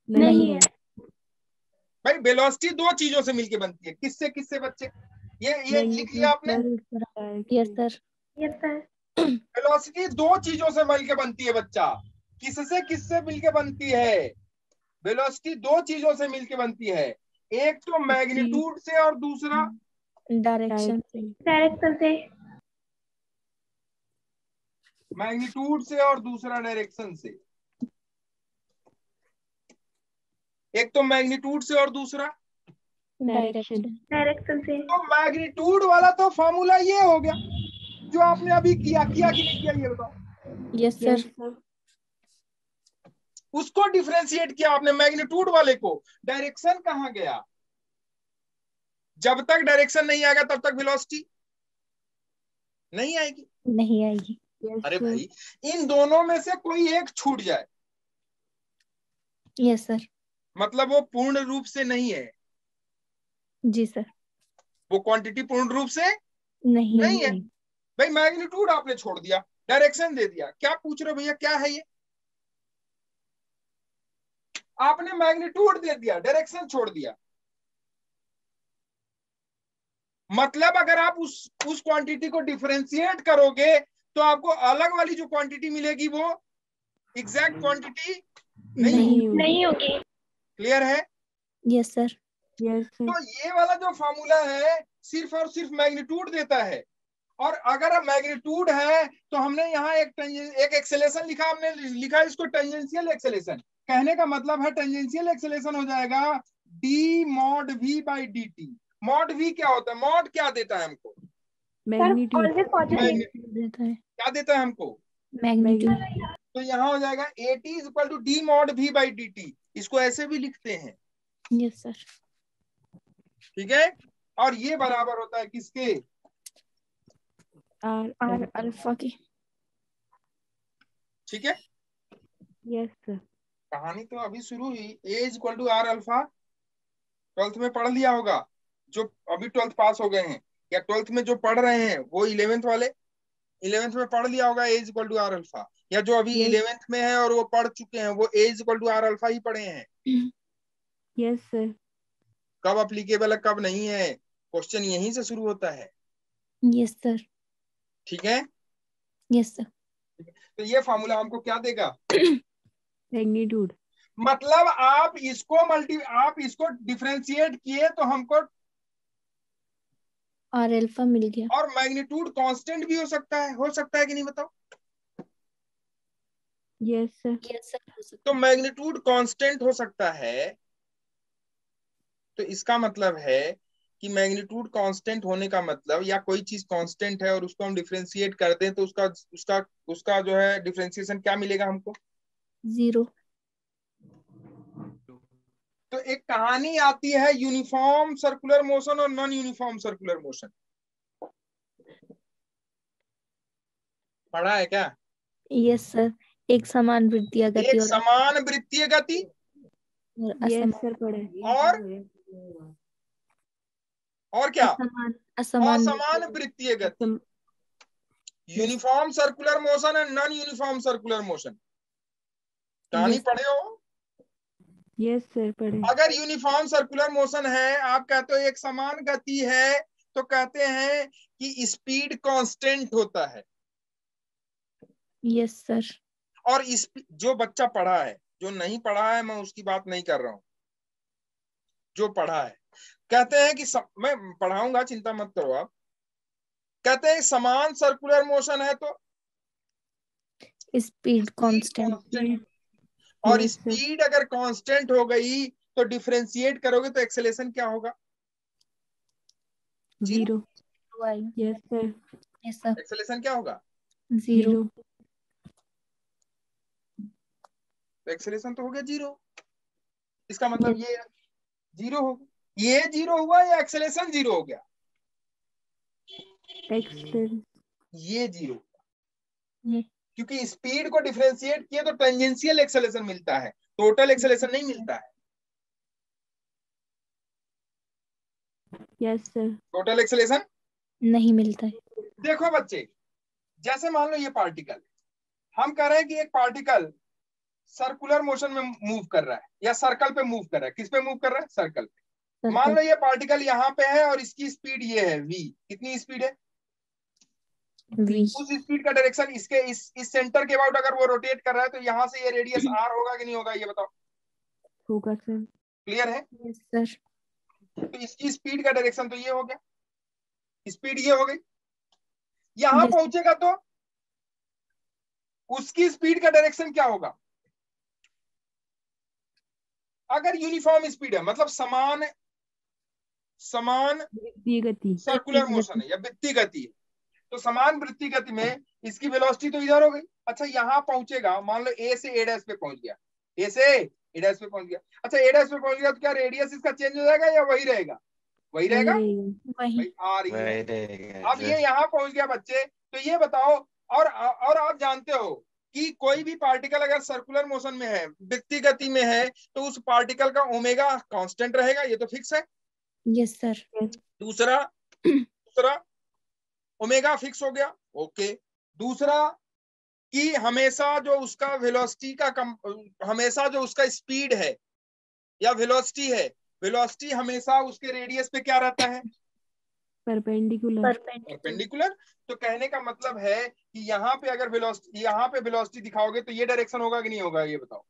B: नहीं है।
A: भाई वेलोसिटी दो चीजों से मिलके बनती है। किससे किससे बच्चे? ये लिख लिया आपने?
E: Yes sir.
B: Yes sir.
A: Velocity दो चीजों से मिलके बनती है बच्चा। किससे किससे मिलके बनती है? वेलोसिटी दो चीजों से मिलके बनती है। एक तो मैग्नीट्यूड से और दूसरा
E: डायरेक्शन से।
B: डायरेक्शन से।
A: मैग्नीट्यूड से और दूसरा डायरेक्शन से। एक तो मैग्नीट्यूड से और दूसरा
E: डायरेक्शन।
B: डायरेक्शन से।
A: तो मैग्नीट्यूड वाला तो फॉर्मूला ये हो गया जो आपने अभी किया कि नहीं किया, ये बताओ।
E: Yes sir.
A: उसको डिफरेंशिएट किया आपने मैग्नीट्यूड वाले को। डायरेक्शन कहाँ गया? जब तक डायरेक्शन नहीं आएगा तब तक वेलोसिटी नहीं आएगी।
E: नहीं आएगी।
A: अरे भाई इन दोनों में से कोई एक छूट जाए,
E: यस सर।
A: मतलब वो पूर्ण रूप से नहीं है,
E: जी सर।
A: वो क्वांटिटी पूर्ण रूप से
E: नहीं
A: है। भाई मैग्नीट्यूड आपने छोड़ दिया, डायरेक्शन दे दिया, क्या पूछ रहे हो भैया क्या है ये? आपने मैग्नीट्यूड दे दिया, डायरेक्शन छोड़ दिया। मतलब अगर आप उस क्वांटिटी को डिफरेंशिएट करोगे तो आपको अलग वाली जो क्वांटिटी मिलेगी वो एग्जैक्ट क्वांटिटी
B: नहीं होगी।
A: क्लियर है?
E: Yes sir.
A: तो ये वाला जो फॉर्मूला है सिर्फ और सिर्फ मैग्नीट्यूड देता है। और अगर मैग्नीट्यूड है तो हमने यहाँ एक एक्सेलेशन लिखा, हमने लिखा इसको टेंजेंशियल एक्सेलेशन। कहने का मतलब है टेंजेंशियल एक्सेलेशन हो जाएगा D mod V by D T. Mod we क्या होता है? मॉड क्या देता है हमको?
C: मैग्नीट्यूड
E: देता है।
A: क्या देता है हमको?
E: मैग्नीट्यूड।
A: तो यहाँ हो जाएगा A T is equal to D mod V by D T. इसको ऐसे भी लिखते हैं।
E: Yes sir.
A: ठीक है। और ये बराबर होता है किसके?
E: आर अल्फा की।
A: ठीक है।
C: Yes sir.
A: कहानी तो अभी शुरू हुई। A is equal to R alpha 12th में पढ़ लिया होगा, जो अभी 12th पास हो गए हैं या 12th में जो पढ़ रहे हैं वो 11th वाले 11th में पढ़ लिया होगा A is equal to R alpha. या जो अभी 11th में है और वो पढ़ चुके हैं वो A is equal to R alpha ही पढ़े हैं।
C: Yes sir.
A: कब अप्लीकेबल है कब नहीं है, क्वेश्चन यहीं से शुरू होता है।
E: Yes sir.
A: ठीक है।
E: Yes sir.
A: तो ये फॉर्मूला हमको क्या देगा?
C: मैग्नीट्यूड।
A: मतलब आप इसको डिफरेंशिएट किए तो हमको
E: आर अल्फा मिल गया।
A: और मैग्नीट्यूड कांस्टेंट भी हो सकता है कि नहीं बताओ?
C: Yes sir.
E: यस सर हो सकता
A: तो मैग्नीट्यूड कांस्टेंट हो सकता है, तो इसका मतलब है कि मैग्नीट्यूड कांस्टेंट होने का मतलब, या कोई चीज कांस्टेंट है और उसको हम डिफरेंशिएट कर दें तो उसका उसका उसका जो है डिफरेंशिएशन क्या मिलेगा हमको?
E: 0.
A: तो एक कहानी आती है यूनिफॉर्म सर्कुलर मोशन और नॉन यूनिफॉर्म सर्कुलर मोशन, पढ़ा है क्या?
E: Yes sir. एक समान वृत्तीय गति
A: एक
E: और
A: समान वृत्तीय गति
C: यस
E: असमान
C: सर पढ़े।
A: और क्या?
E: असमान असमान
A: असमान वृत्तीय गति।
C: Assam-
A: uniform circular motion and non uniform circular motion, कहानी
E: Yes.
A: पढ़े हो?
C: यस सर पढ़े।
A: अगर यूनिफॉर्म सर्कुलर मोशन है, आप कहते हो एक समान गति है, तो कहते हैं कि स्पीड कांस्टेंट होता है।
E: Yes sir.
A: और जो बच्चा पढ़ा है, जो नहीं पढ़ा है मैं उसकी बात नहीं कर रहा हूं, जो पढ़ा है कहते हैं कि मैं पढ़ाऊंगा, चिंता मत करो आप। कहते हैं समान सर्कुलर मोशन है तो
E: Speed constant.
A: कांस्टेंट, और
C: Yes, sir.
A: स्पीड अगर कांस्टेंट हो गई तो डिफरेंशिएट करोगे तो एक्सेलेरेशन क्या होगा?
C: 0.
E: Y.
C: Yes sir.
E: Yes sir.
A: Acceleration क्या होगा?
E: 0.
C: 0.
A: तो एक्सेलेरेशन तो हो गया 0। इसका मतलब ये 0 हो, ये 0 हुआ या एक्सेलेरेशन 0 हो गया?
C: एक्सेल।
A: ये 0,
E: ये
A: क्योंकि स्पीड को डिफरेंशिएट किए तो टेंजेंशियल एक्सेलेरेशन मिलता है, टोटल एक्सेलेरेशन नहीं मिलता है।
C: Yes sir.
A: टोटल एक्सेलेरेशन
E: नहीं मिलता है।
A: देखो बच्चे, जैसे मान लो ये पार्टिकल, हम कह रहे हैं कि एक पार्टिकल सर्कुलर मोशन में मूव कर रहा है या सर्कल पे मूव कर रहा है। किस पे मूव कर रहा है? सर्कल पे। मान लो ये पार्टिकल यहाँ पे है और इसकी स्पीड ये है v। कितनी स्पीड है?
E: V.
A: उस स्पीड का डायरेक्शन इसके इस सेंटर के अबाउट अगर वो रोटेट कर रहा है तो यहाँ से ये रेडियस r होगा कि नहीं होगा, ये बताओ।
C: होगा सर।
A: क्लियर है?
E: Yes sir.
A: तो इसकी स्पीड का डायरेक्शन तो ये हो गया, स्पीड ये हो गई। यहां
E: Yes.
A: पहुंचेगा तो उसकी स्पीड का डायरेक्शन क्या होगा? अगर यूनिफॉर्म स्पीड है, मतलब समान
C: वृत्तीय गति।
A: सर्कुलर मोशन है या वृत्तीय गति है, तो समान वृत्तीय गति में इसकी वेलोसिटी तो इधर हो गई। अच्छा यहां पहुंचेगा, मान लो ए से ए डैश पे पहुंच गया, ए से ए डैश पे पहुंच गया। अच्छा ए डैश पे पहुंच गया तो क्या रेडियस इसका चेंज हो जाएगा या वही रहेगा? वही रहेगा
E: वही।
A: भाई, आ रही है।
D: वही रहेगा
A: अब ये यहाँ पहुंच गया बच्चे, तो ये बताओ, और आप जानते हो कि कोई भी पार्टिकल अगर सर्कुलर मोशन में है, वृत्तीय गति में है, तो उस पार्टिकल का ओमेगा कांस्टेंट रहेगा, ये तो फिक्स है।
E: Yes sir.
A: दूसरा ओमेगा फिक्स हो गया, ओके। दूसरा कि हमेशा जो उसका वेलोसिटी का हमेशा जो उसका स्पीड है या वेलोसिटी है, वेलोसिटी हमेशा उसके रेडियस पे क्या रहता है?
C: परपेंडिकुलर।
A: परपेंडिकुलर। तो कहने का मतलब है कि यहाँ पे अगर वेलोसिटी दिखाओगे तो ये डायरेक्शन होगा कि नहीं होगा, ये बताओ।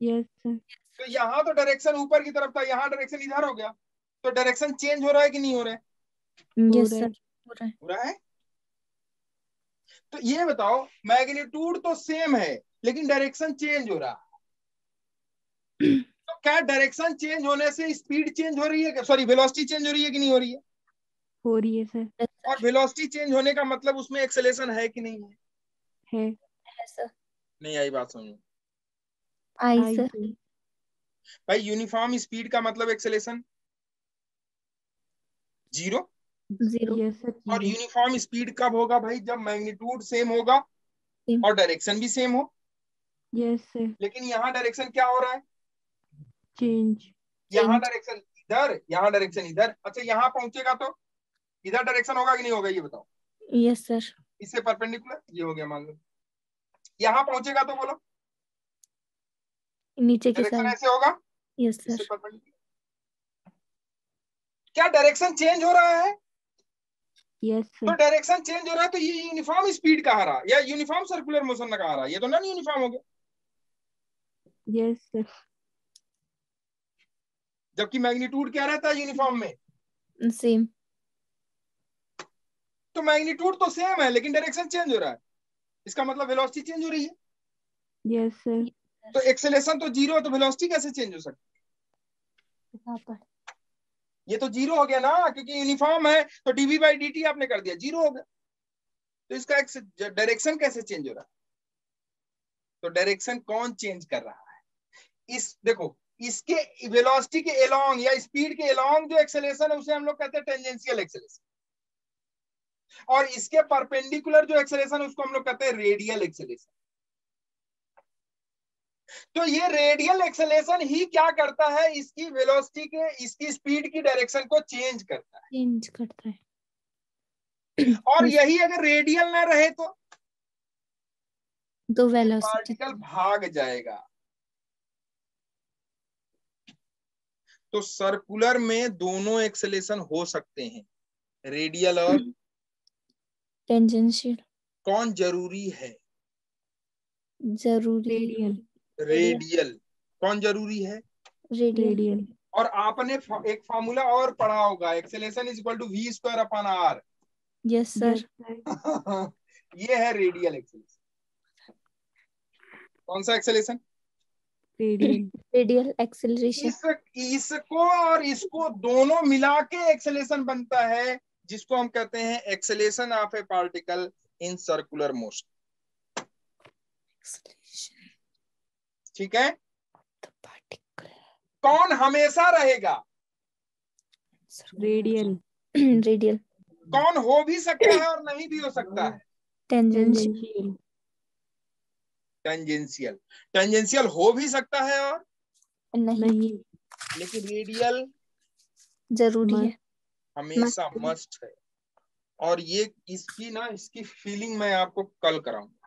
C: Yes sir.
A: तो यहाँ तो डायरेक्शन ऊपर की तरफ था, यहाँ डायरेक्शन इधर हो गया, तो डायरेक्शन चेंज हो रहा है कि नहीं हो रहा है?
E: Yes sir. हो रहा है।
A: हो रहा है। तो ये बताओ, मैग्नीट्यूड तो सेम है लेकिन डायरेक्शन चेंज हो रहा है, तो क्या डायरेक्शन चेंज होने से स्पीड चेंज हो रही है, सॉरी वेलोसिटी चेंज हो रही है कि नहीं हो रही है?
C: हो रही है सर।
A: और वेलोसिटी चेंज होने का मतलब उसमें एक्सेलेरेशन है कि नहीं है?
C: है।
E: है सर।
A: नहीं आई बात समझो
E: आई
C: आई
E: सर।
C: सर।
A: भाई। यूनिफॉर्म स्पीड का मतलब एक्सेलेरेशन 0,
E: 0.
C: Yes sir.
A: और यूनिफॉर्म स्पीड कब होगा भाई? जब मैग्नीट्यूड सेम होगा
E: Same.
A: और डायरेक्शन भी सेम हो।
C: Yes sir.
A: लेकिन यहाँ डायरेक्शन क्या हो रहा है?
C: चेंज।
A: यहाँ डायरेक्शन इधर, यहाँ डायरेक्शन इधर। अच्छा यहाँ पहुंचेगा तो इधर डायरेक्शन होगा कि नहीं होगा, ये बताओ।
E: Yes sir.
A: इससे परपेंडिकुलर ये हो गया, मान लो। यहाँ पहुंचेगा तो बोलो
E: नीचे की
A: डायरेक्शन
E: साइड।
A: ऐसे होगा,
E: Yes sir.
A: इससे परपेंडिकुलर। क्या डायरेक्शन चेंज हो रहा है?
C: यस
A: तो
C: सर।
A: डायरेक्शन चेंज हो रहा है तो ये यूनिफॉर्म स्पीड कहा रहा या यूनिफॉर्म सर्कुलर मोशन कहा रहा? ये तो नॉन यूनिफॉर्म हो गया,
C: यस सर।
A: जबकि मैग्नीट्यूड क्या रहता है यूनिफॉर्म में?
E: Same.
A: तो मैग्नीट्यूड तो सेम है लेकिन डायरेक्शन चेंज हो रहा है, इसका मतलब वेलोसिटी चेंज हो रही है।
C: Yes sir.
A: तो एक्सेलेरेशन तो 0 है, तो वेलोसिटी कैसे चेंज हो सकती
E: दिखाता है।
A: ये तो जीरो हो गया ना, क्योंकि यूनिफॉर्म है, तो डीवी बाई डी टी आपने कर दिया, जीरो हो गया। तो इसका डायरेक्शन कैसे चेंज हो रहा है? तो डायरेक्शन कौन चेंज कर रहा है? इस देखो, इसके वेलोसिटी के एलोंग या स्पीड के एलोंग जो एक्सेलरेशन है उसे हम लोग कहते हैं टेंजेंशियल एक्सेलरेशन, और इसके परपेंडिकुलर जो एक्सेलरेशन है उसको हम लोग कहते हैं रेडियल एक्सेलरेशन। तो ये रेडियल एक्सेलरेशन ही क्या करता है, इसकी वेलोसिटी के, इसकी स्पीड की डायरेक्शन को चेंज करता है।
E: चेंज करता है।
A: और यही अगर रेडियल ना रहे तो
E: वेलोसिटी
A: पार्टिकल भाग जाएगा। तो सर्कुलर में दोनों एक्सेलरेशन हो सकते हैं, रेडियल और
E: टेंजेंशियल।
A: कौन जरूरी है?
E: जरूरी
C: रेडियल।
A: रेडियल। कौन जरूरी है?
E: रेडियल।
A: और आपने एक फार्मूला और पढ़ा होगा, acceleration is equal to V square upon R.
E: Yes sir.
A: ये है रेडियल एक्सेलरेशन। कौन सा एक्सेलरेशन?
C: रेडियल।
E: Radial acceleration.
A: इसको और इसको दोनों मिला के एक्सेलरेशन बनता है, जिसको हम कहते हैं acceleration of A particle in circular motion. ठीक है? कौन हमेशा रहेगा?
C: रेडियल।
E: रेडियल।
A: कौन हो भी सकता है और नहीं भी हो सकता है?
E: टेंजेंशियल।
A: टेंजेंशियल। टेंजेंशियल हो भी सकता है और
E: नहीं,
A: लेकिन रेडियल
E: जरूरी है,
A: हमेशा मस्ट है। और ये इसकी फीलिंग मैं आपको कल कराऊंगा।